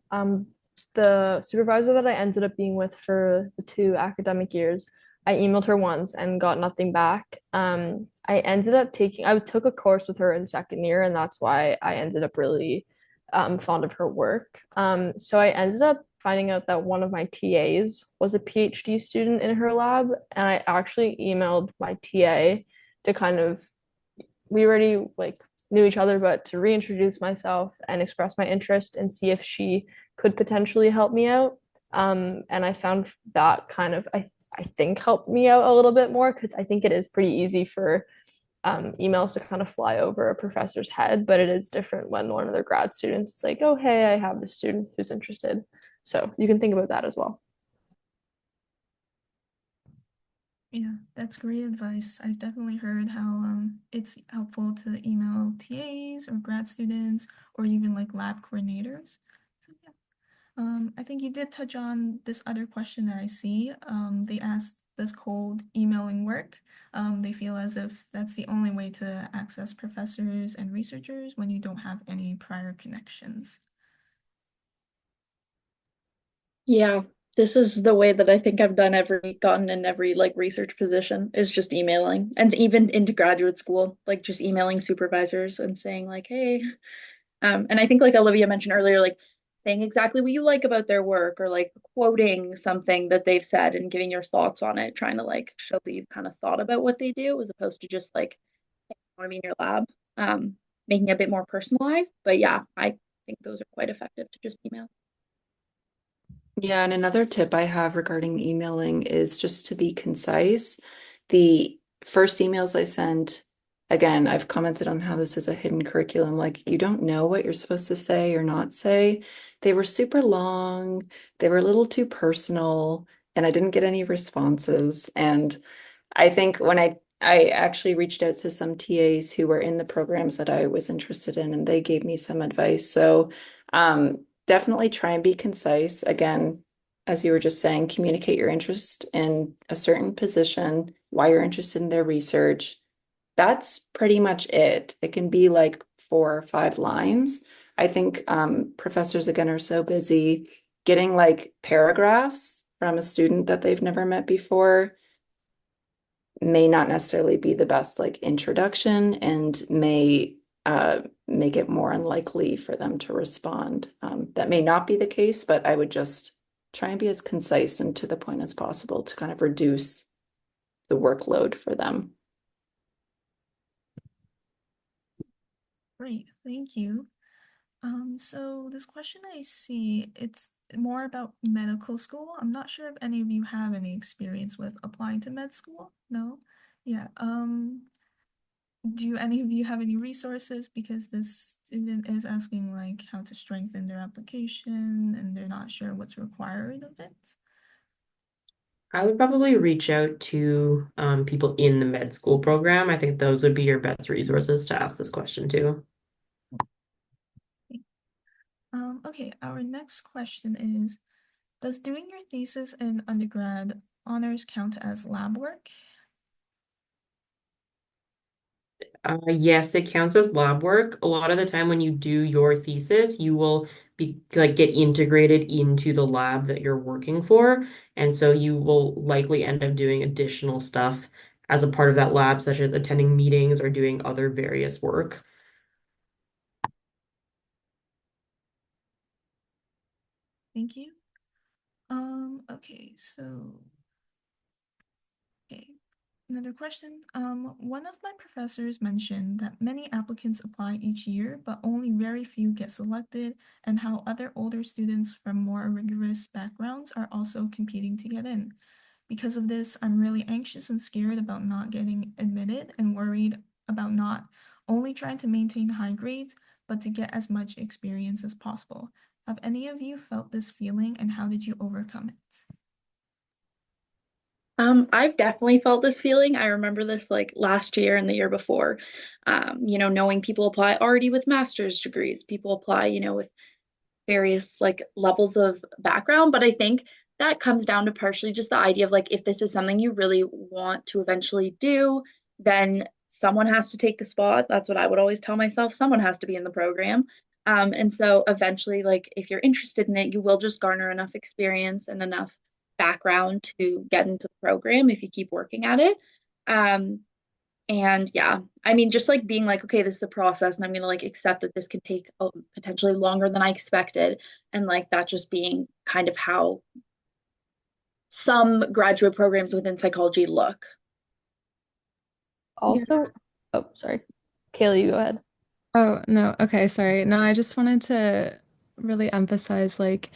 the supervisor that I ended up being with for the 2 academic years, I emailed her once and got nothing back. I took a course with her in second year, and that's why I ended up really fond of her work. So I ended up finding out that one of my TAs was a PhD student in her lab, and I actually emailed my TA to kind of we already like knew each other, but to reintroduce myself and express my interest and see if she could potentially help me out. And I found that kind of I think helped me out a little bit more because I think it is pretty easy for emails to kind of fly over a professor's head, but it is different when one of their grad students is like, "Oh, hey, I have this student who's interested." So you can think about that as well. Yeah, that's great advice. I've definitely heard how it's helpful to email TAs or grad students or even like lab coordinators. So yeah. I think you did touch on this other question that I see. They asked, does cold emailing work? They feel as if that's the only way to access professors and researchers when you don't have any prior connections. Yeah, this is the way that I think I've gotten in every like research position is just emailing and even into graduate school, like just emailing supervisors and saying like, hey, and I think like Olivia mentioned earlier, like saying exactly what you like about their work or like quoting something that they've said and giving your thoughts on it, trying to like show that you've kind of thought about what they do as opposed to just like, hey, I want to be in your lab, um, making it a bit more personalized. But yeah, I think those are quite effective to just email. Yeah, and another tip I have regarding emailing is just to be concise. The first emails I sent, again, I've commented on how this is a hidden curriculum. Like, you don't know what you're supposed to say or not say. They were super long, they were a little too personal, and I didn't get any responses. And I think when I actually reached out to some TAs who were in the programs that I was interested in, and they gave me some advice. So definitely try and be concise. Again, as you were just saying, communicate your interest in a certain position, why you're interested in their research. That's pretty much it. It can be like 4 or 5 lines. I think professors again are so busy getting like paragraphs from a student that they've never met before may not necessarily be the best like introduction and may make it more unlikely for them to respond. That may not be the case, but I would just try and be as concise and to the point as possible to kind of reduce the workload for them. Great, thank you. So this question I see, it's more about medical school. I'm not sure if any of you have any experience with applying to med school. No? Yeah. Do any of you have any resources? Because this student is asking like how to strengthen their application and they're not sure what's required of it. I would probably reach out to people in the med school program. I think those would be your best resources to ask this question to. Okay, our next question is, does doing your thesis in undergrad honors count as lab work? Yes, it counts as lab work. A lot of the time when you do your thesis, you will be like get integrated into the lab that you're working for. And so you will likely end up doing additional stuff as a part of that lab, such as attending meetings or doing other various work. Thank you. Okay, so okay. Another question. One of my professors mentioned that many applicants apply each year, but only very few get selected, and how other older students from more rigorous backgrounds are also competing to get in. Because of this, I'm really anxious and scared about not getting admitted and worried about not only trying to maintain high grades, but to get as much experience as possible. Have any of you felt this feeling and how did you overcome it? I've definitely felt this feeling. I remember this like last year and the year before. Knowing people apply already with master's degrees, people apply, with various like levels of background. But I think that comes down to partially just the idea of like if this is something you really want to eventually do, then someone has to take the spot. That's what I would always tell myself. Someone has to be in the program. And so eventually, like if you're interested in it, you will just garner enough experience and enough background to get into the program if you keep working at it. Um, and yeah, I mean, just like being like, okay, this is a process, and I'm gonna like accept that this can take potentially longer than I expected, and like that just being kind of how some graduate programs within psychology look. Yeah. Also, oh, sorry. Kaylee, you go ahead. Oh, no. Okay, sorry. No, I just wanted to really emphasize like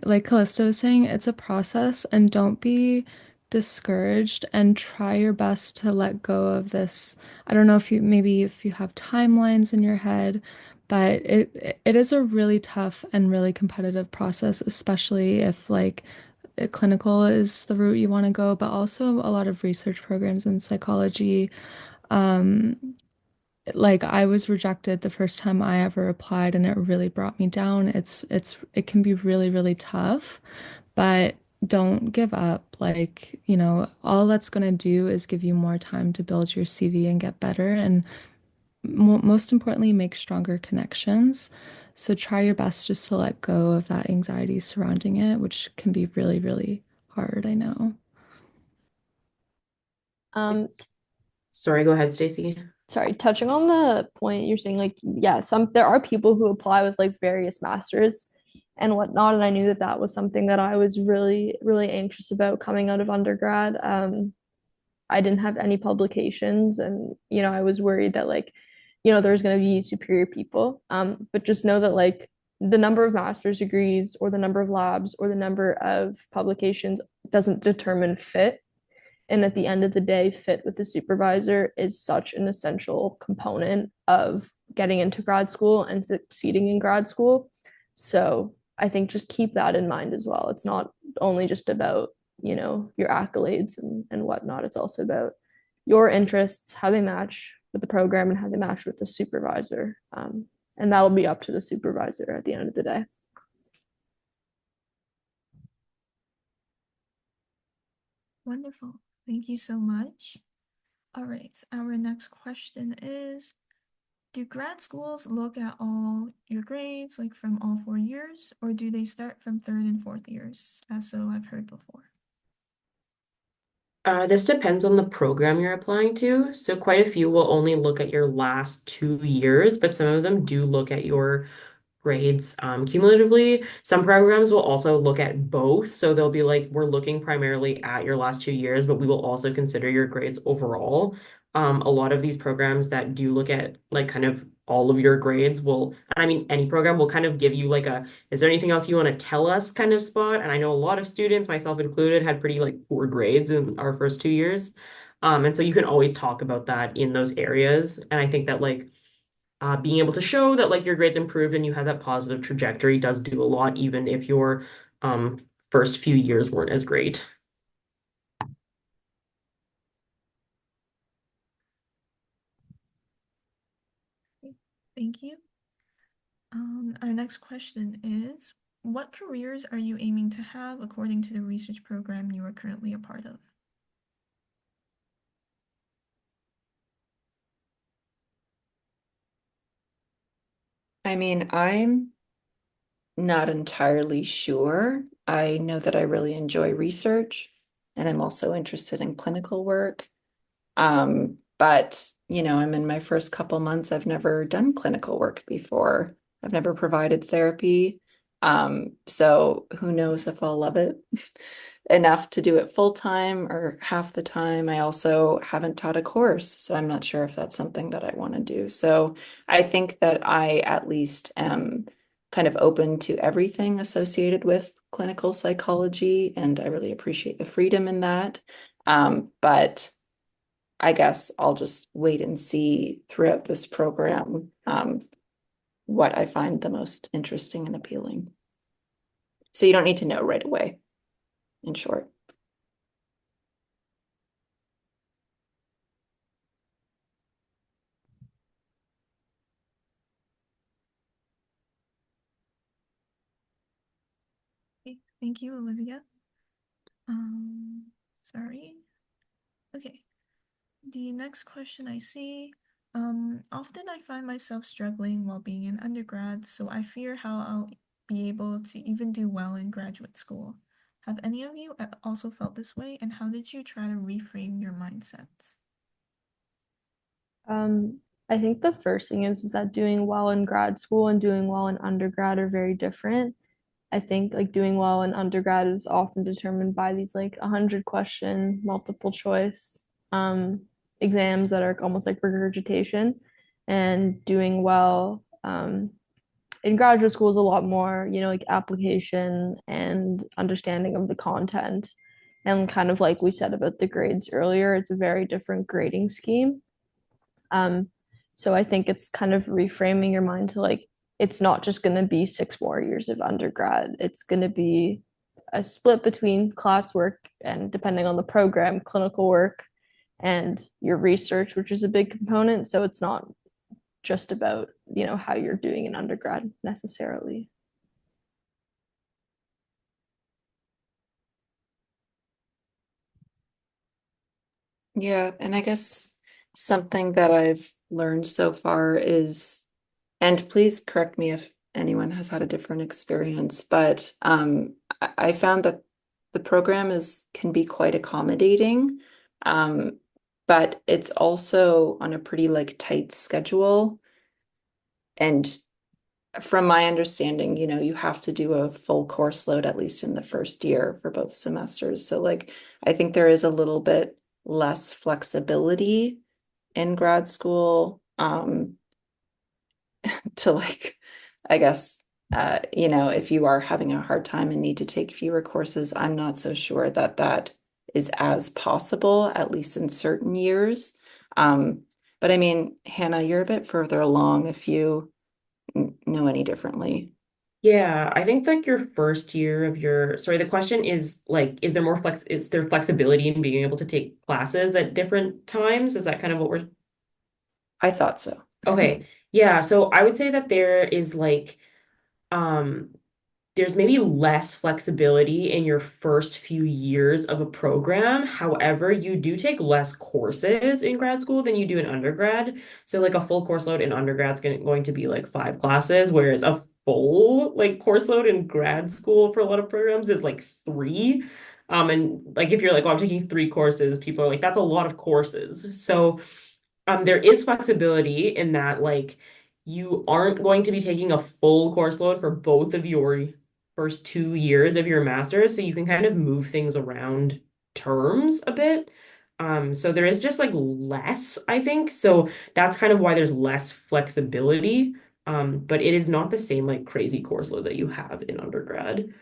Callista was saying, it's a process and don't be discouraged and try your best to let go of this. I don't know if you maybe if you have timelines in your head, but it is a really tough and really competitive process, especially if like clinical is the route you want to go, but also a lot of research programs in psychology. Um, like I was rejected the first time I ever applied and it really brought me down. It can be really, really tough, but don't give up. Like, all that's going to do is give you more time to build your CV and get better and mo most importantly, make stronger connections. So try your best just to let go of that anxiety surrounding it, which can be really, really hard, I know. Um, Sorry, go ahead, Stacey. Sorry, touching on the point you're saying, like, yeah, there are people who apply with like various masters and whatnot. And I knew that that was something that I was really, really anxious about coming out of undergrad. I didn't have any publications, and I was worried that like, there's going to be superior people. But just know that like the number of master's degrees or the number of labs or the number of publications doesn't determine fit. And at the end of the day, fit with the supervisor is such an essential component of getting into grad school and succeeding in grad school. So I think just keep that in mind as well. It's not only just about, your accolades and whatnot. It's also about your interests, how they match with the program and how they match with the supervisor. And that'll be up to the supervisor at the end of the day. Wonderful. Thank you so much. All right, our next question is, do grad schools look at all your grades, like from all 4 years, or do they start from third and fourth years, as so I've heard before? This depends on the program you're applying to. So quite a few will only look at your last 2 years, but some of them do look at your grades cumulatively. Some programs will also look at both. So they'll be like, we're looking primarily at your last 2 years, but we will also consider your grades overall. A lot of these programs that do look at like kind of all of your grades will, I mean, any program will kind of give you like a, is there anything else you want to tell us kind of spot? And I know a lot of students, myself included, had pretty like poor grades in our first 2 years. And so you can always talk about that in those areas. And I think that like being able to show that like your grades improved and you have that positive trajectory does do a lot, even if your um, first few years weren't as great. Thank you. Our next question is, what careers are you aiming to have according to the research program you are currently a part of? I mean, I'm not entirely sure. I know that I really enjoy research and I'm also interested in clinical work. But I'm in my first couple months. I've never done clinical work before. I've never provided therapy. So who knows if I'll love it enough to do it full time or half the time. I also haven't taught a course, so I'm not sure if that's something that I want to do. So I think that I at least am kind of open to everything associated with clinical psychology, and I really appreciate the freedom in that. But I guess I'll just wait and see throughout this program what I find the most interesting and appealing. So you don't need to know right away, in short. Okay, thank you, Olivia. Sorry. Okay. The next question I see, often I find myself struggling while being an undergrad, so I fear how I'll be able to even do well in graduate school. Have any of you also felt this way, and how did you try to reframe your mindsets? I think the first thing is that doing well in grad school and doing well in undergrad are very different. I think like doing well in undergrad is often determined by these like 100 question multiple choice um, exams that are almost like regurgitation, and doing well in graduate school is a lot more, like application and understanding of the content. And kind of like we said about the grades earlier, it's a very different grading scheme. Um, so I think it's kind of reframing your mind to like, it's not just going to be 6 more years of undergrad. It's going to be a split between classwork and, depending on the program, clinical work and your research, which is a big component. So it's not just about, how you're doing in undergrad necessarily. Yeah, and I guess something that I've learned so far is, and please correct me if anyone has had a different experience, but I found that the program can be quite accommodating, um, but it's also on a pretty like tight schedule. And from my understanding, you have to do a full course load at least in the first year for both semesters. So like I think there is a little bit less flexibility in grad school to like I guess if you are having a hard time and need to take fewer courses, I'm not so sure that that is as possible, at least in certain years. But I mean, Hannah, you're a bit further along if you know any differently. Yeah, I think like your first year of your, sorry, the question is like, is there flexibility in being able to take classes at different times? Is that kind of what we're, I thought so. okay. Yeah, so I would say that there is like, um, there's maybe less flexibility in your first few years of a program. However, you do take less courses in grad school than you do in undergrad. So like a full course load in undergrad is going to be like 5 classes, whereas a full like course load in grad school for a lot of programs is like 3. And like if you're like, oh, I'm taking 3 courses, people are like, that's a lot of courses. So there is flexibility in that, like, you aren't going to be taking a full course load for both of your first 2 years of your master's, so you can kind of move things around terms a bit. So there is just like less, I think. So that's kind of why there's less flexibility. But it is not the same like crazy course load that you have in undergrad.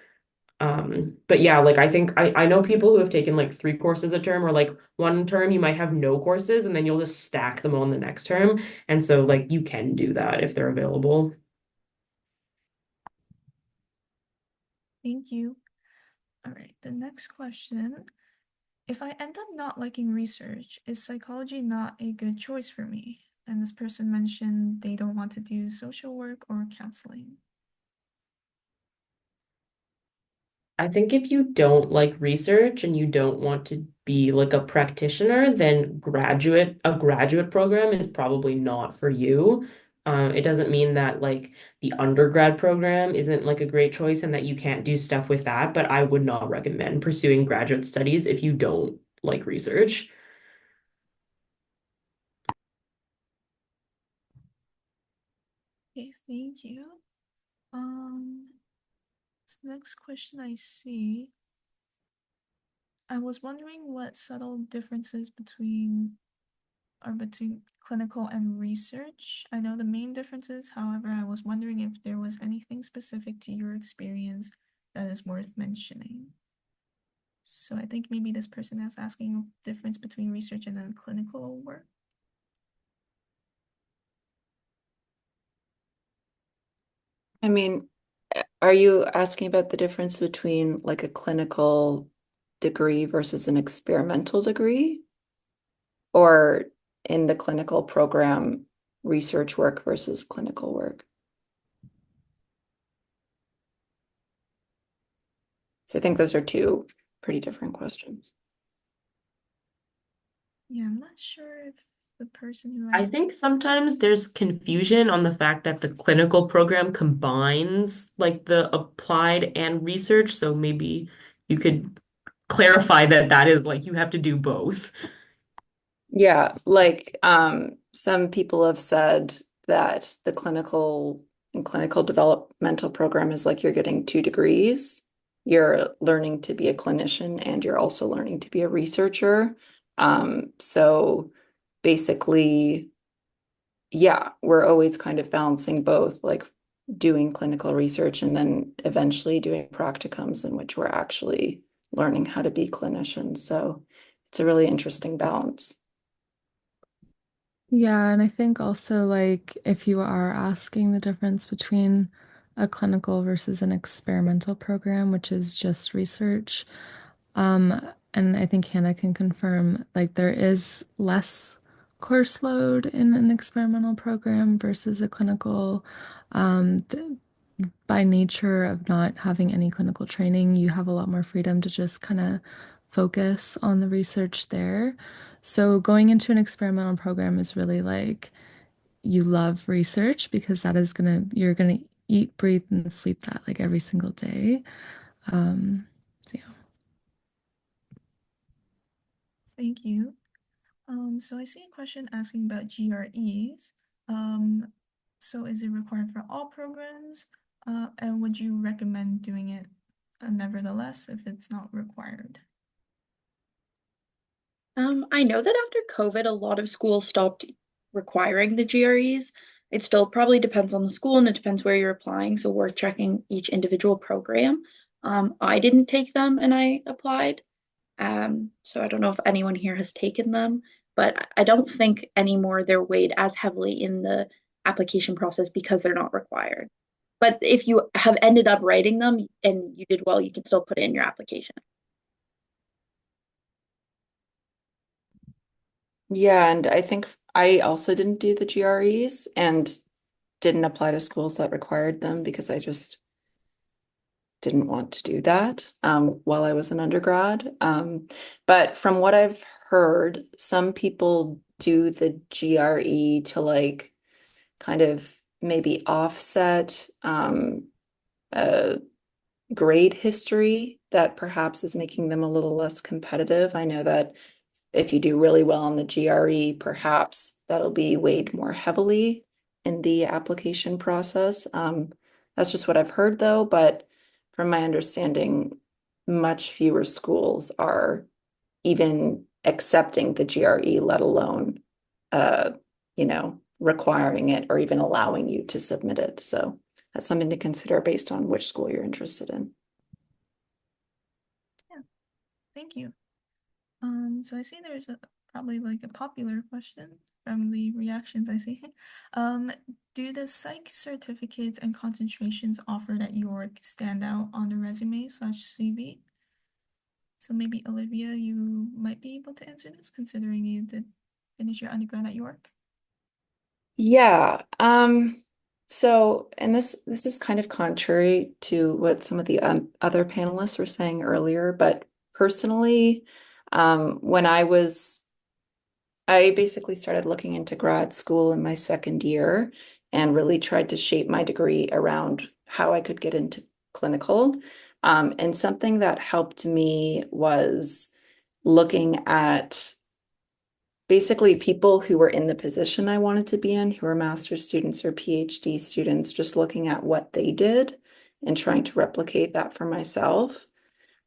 But yeah, like I think I know people who have taken like 3 courses a term, or like one term you might have no courses and then you'll just stack them on the next term. And so like you can do that if they're available. Thank you. All right, the next question. If I end up not liking research, is psychology not a good choice for me? And this person mentioned they don't want to do social work or counseling. I think if you don't like research and you don't want to be like a practitioner, then a graduate program is probably not for you. It doesn't mean that like the undergrad program isn't like a great choice and that you can't do stuff with that, but I would not recommend pursuing graduate studies if you don't like research. Okay, thank you. This next question I see. I was wondering what subtle differences between clinical and research. I know the main differences, however, I was wondering if there was anything specific to your experience that is worth mentioning. So I think maybe this person is asking a difference between research and then clinical work. I mean, are you asking about the difference between like a clinical degree versus an experimental degree? Or in the clinical program, research work versus clinical work? So I think those are two pretty different questions. Yeah, I'm not sure if the person who I asked. think sometimes there's confusion on the fact that the clinical program combines like the applied and research. So maybe you could clarify that that is like you have to do both. Yeah, like some people have said that the clinical developmental program is like you're getting 2 degrees. You're learning to be a clinician and you're also learning to be a researcher. So basically, yeah, we're always kind of balancing both, like doing clinical research and then eventually doing practicums in which we're actually learning how to be clinicians. So it's a really interesting balance. Yeah, and I think also like if you are asking the difference between a clinical versus an experimental program, which is just research, and I think Hannah can confirm like there is less course load in an experimental program versus a clinical. By nature of not having any clinical training, you have a lot more freedom to just kind of focus on the research there. So going into an experimental program is really like you love research because you're gonna eat, breathe, and sleep that like every single day. So yeah. Thank you. So I see a question asking about GREs. Um, So is it required for all programs? And would you recommend doing it nevertheless if it's not required? I know that after COVID, a lot of schools stopped requiring the GREs. It still probably depends on the school and it depends where you're applying, so worth checking each individual program. I didn't take them and I applied. So I don't know if anyone here has taken them, but I don't think anymore they're weighed as heavily in the application process because they're not required. But if you have ended up writing them and you did well, you can still put it in your application. Yeah, and I think I also didn't do the GREs and didn't apply to schools that required them because I just didn't want to do that while I was an undergrad. But from what I've heard, some people do the GRE to like kind of maybe offset a grade history that perhaps is making them a little less competitive. I know that if you do really well on the GRE, perhaps that'll be weighed more heavily in the application process. That's just what I've heard though, but from my understanding, much fewer schools are even accepting the GRE, let alone uh, requiring it or even allowing you to submit it. So that's something to consider based on which school you're interested in. Yeah, thank you. So I see there's probably like a popular question from the reactions I see. Um, do the psych certificates and concentrations offered at York stand out on the resume/CV? So maybe Olivia, you might be able to answer this considering you did finish your undergrad at York. Yeah. So, and this is kind of contrary to what some of the other panelists were saying earlier, but personally, when I basically started looking into grad school in my second year and really tried to shape my degree around how I could get into clinical. And something that helped me was looking at basically people who were in the position I wanted to be in, who are master's students or PhD students, just looking at what they did and trying to replicate that for myself.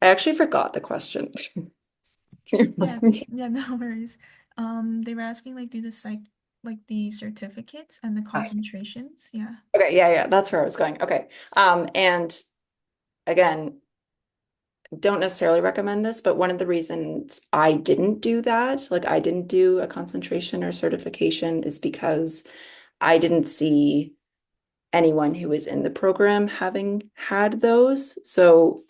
I actually forgot the question. Yeah, yeah, no worries. They were asking like do the psych like the certificates and the concentrations. Yeah. Okay, yeah, that's where I was going. Okay. And again, don't necessarily recommend this, but one of the reasons I didn't do that, like I didn't do a concentration or certification, is because I didn't see anyone who was in the program having had those. So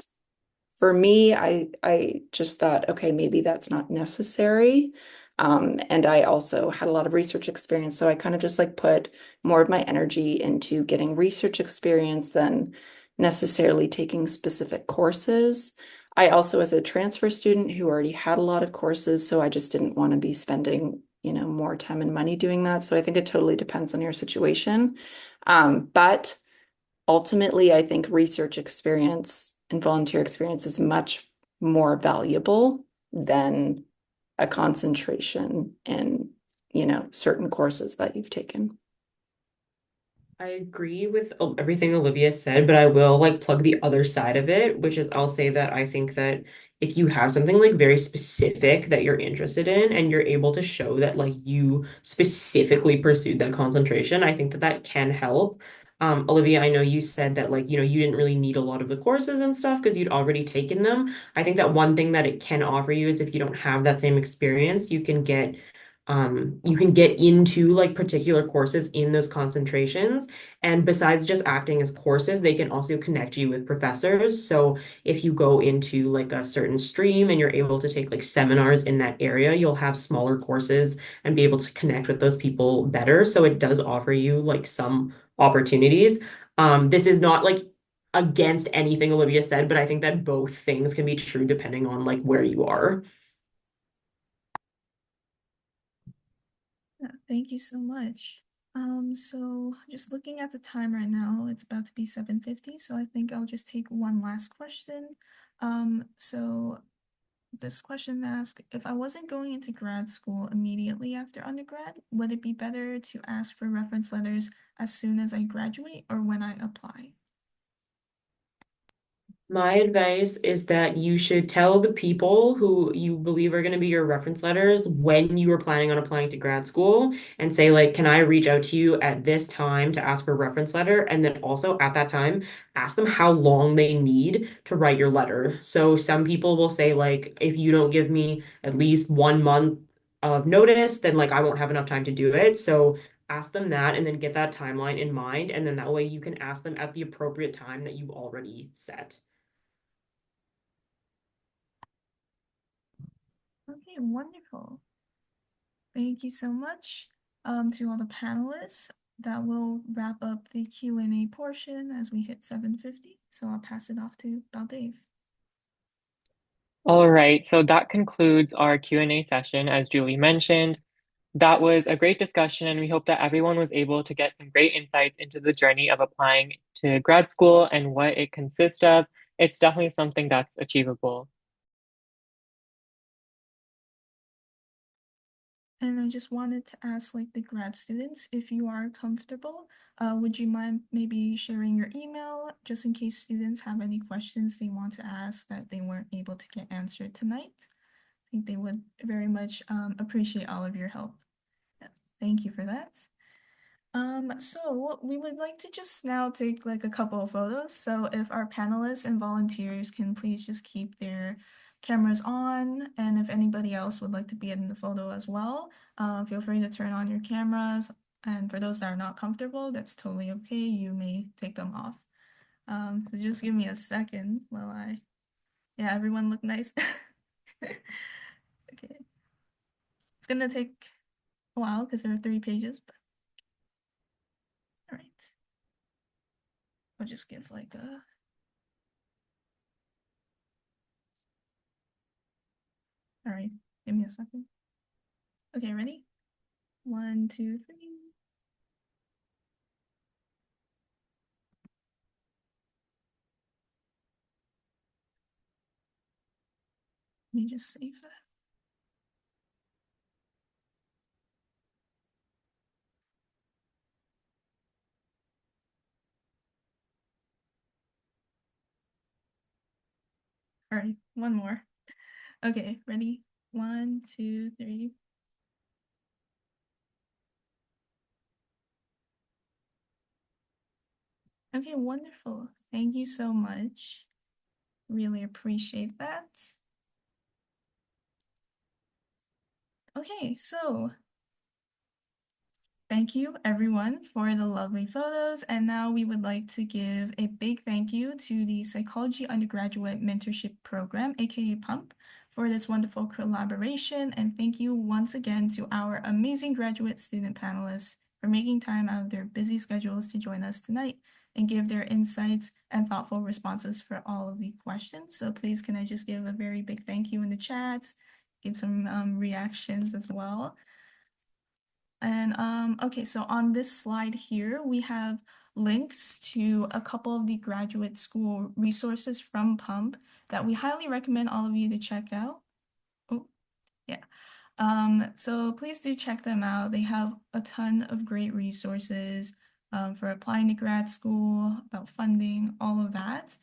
for me, I just thought, okay, maybe that's not necessary. And I also had a lot of research experience, so I kind of just like put more of my energy into getting research experience than necessarily taking specific courses. I also was a transfer student who already had a lot of courses, so I just didn't want to be spending, more time and money doing that. So I think it totally depends on your situation. But ultimately, I think research experience and volunteer experience is much more valuable than a concentration in, certain courses that you've taken. I agree with everything Olivia said, but I will like plug the other side of it, which is I'll say that I think that if you have something like very specific that you're interested in and you're able to show that like you specifically pursued that concentration, I think that that can help. Olivia, I know you said that like, you didn't really need a lot of the courses and stuff because you'd already taken them. I think that one thing that it can offer you is if you don't have that same experience, you can get into like particular courses in those concentrations. And besides just acting as courses, they can also connect you with professors. So if you go into like a certain stream and you're able to take like seminars in that area, you'll have smaller courses and be able to connect with those people better. So it does offer you like some opportunities. This is not like against anything Olivia said, but I think that both things can be true depending on like where you are. Yeah, thank you so much. So just looking at the time right now, it's about to be 7:50, so I think I'll just take one last question. So This question asks, if I wasn't going into grad school immediately after undergrad, would it be better to ask for reference letters as soon as I graduate or when I apply? My advice is that you should tell the people who you believe are going to be your reference letters when you are planning on applying to grad school and say, like, can I reach out to you at this time to ask for a reference letter? And then also at that time, ask them how long they need to write your letter. So some people will say, like, if you don't give me at least 1 month of notice, then like I won't have enough time to do it. So ask them that and then get that timeline in mind. And then that way you can ask them at the appropriate time that you've already set. Okay, wonderful. Thank you so much to all the panelists. That will wrap up the Q&A portion as we hit 7:50. So I'll pass it off to Dave. All right, so that concludes our Q&A session, as Julie mentioned. That was a great discussion, and we hope that everyone was able to get some great insights into the journey of applying to grad school and what it consists of. It's definitely something that's achievable. And I just wanted to ask like the grad students, if you are comfortable, would you mind maybe sharing your email just in case students have any questions they want to ask that they weren't able to get answered tonight? I think they would very much appreciate all of your help. Yeah, thank you for that. So we would like to just now take like a couple of photos. So if our panelists and volunteers can please just keep their cameras on, and if anybody else would like to be in the photo as well, feel free to turn on your cameras. And for those that are not comfortable, that's totally okay. You may take them off. So just give me a second while yeah, everyone look nice. Okay. It's gonna take a while because there are 3 pages, but all right. I'll just give like a All right, give me a second. Okay, ready? 1, 2, 3. Let me just save that. All right, one more. Okay, ready? 1, 2, 3. Okay, wonderful. Thank you so much. Really appreciate that. Okay, so thank you everyone for the lovely photos. And now we would like to give a big thank you to the Psychology Undergraduate Mentorship Program, aka PUMP, for this wonderful collaboration. And thank you once again to our amazing graduate student panelists for making time out of their busy schedules to join us tonight and give their insights and thoughtful responses for all of the questions. So please, can I just give a very big thank you in the chat, give some reactions as well. And okay, so on this slide here, we have links to a couple of the graduate school resources from PUMP that we highly recommend all of you to check out. Oh, yeah. So please do check them out. They have a ton of great resources for applying to grad school, about funding, all of that.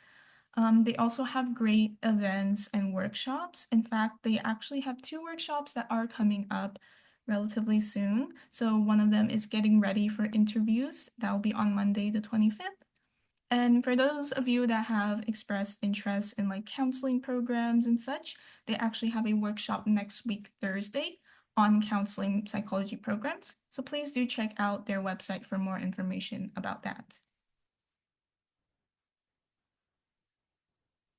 They also have great events and workshops. In fact, they actually have 2 workshops that are coming up relatively soon. So one of them is getting ready for interviews. That will be on Monday, the 25th. And for those of you that have expressed interest in like counseling programs and such, they actually have a workshop next week, Thursday, on counseling psychology programs. So please do check out their website for more information about that.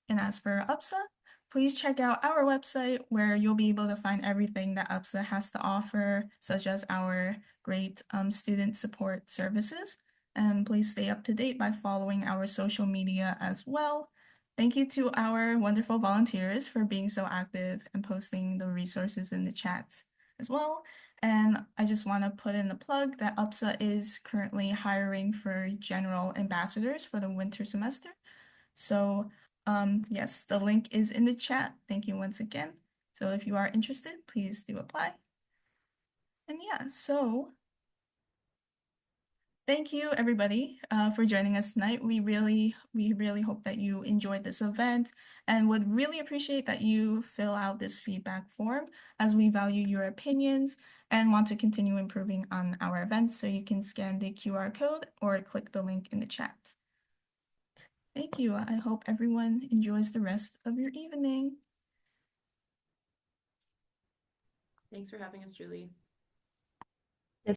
And as for UPSA, please check out our website where you'll be able to find everything that UPSA has to offer, such as our great student support services. And please stay up to date by following our social media as well. Thank you to our wonderful volunteers for being so active and posting the resources in the chats as well. And I just want to put in a plug that UPSA is currently hiring for general ambassadors for the winter semester. So Yes, the link is in the chat. Thank you once again. So if you are interested, please do apply. And yeah, so thank you everybody for joining us tonight. We really hope that you enjoyed this event and would really appreciate that you fill out this feedback form, as we value your opinions and want to continue improving on our events. So you can scan the QR code or click the link in the chat. Thank you. I hope everyone enjoys the rest of your evening. Thanks for having us, Julie.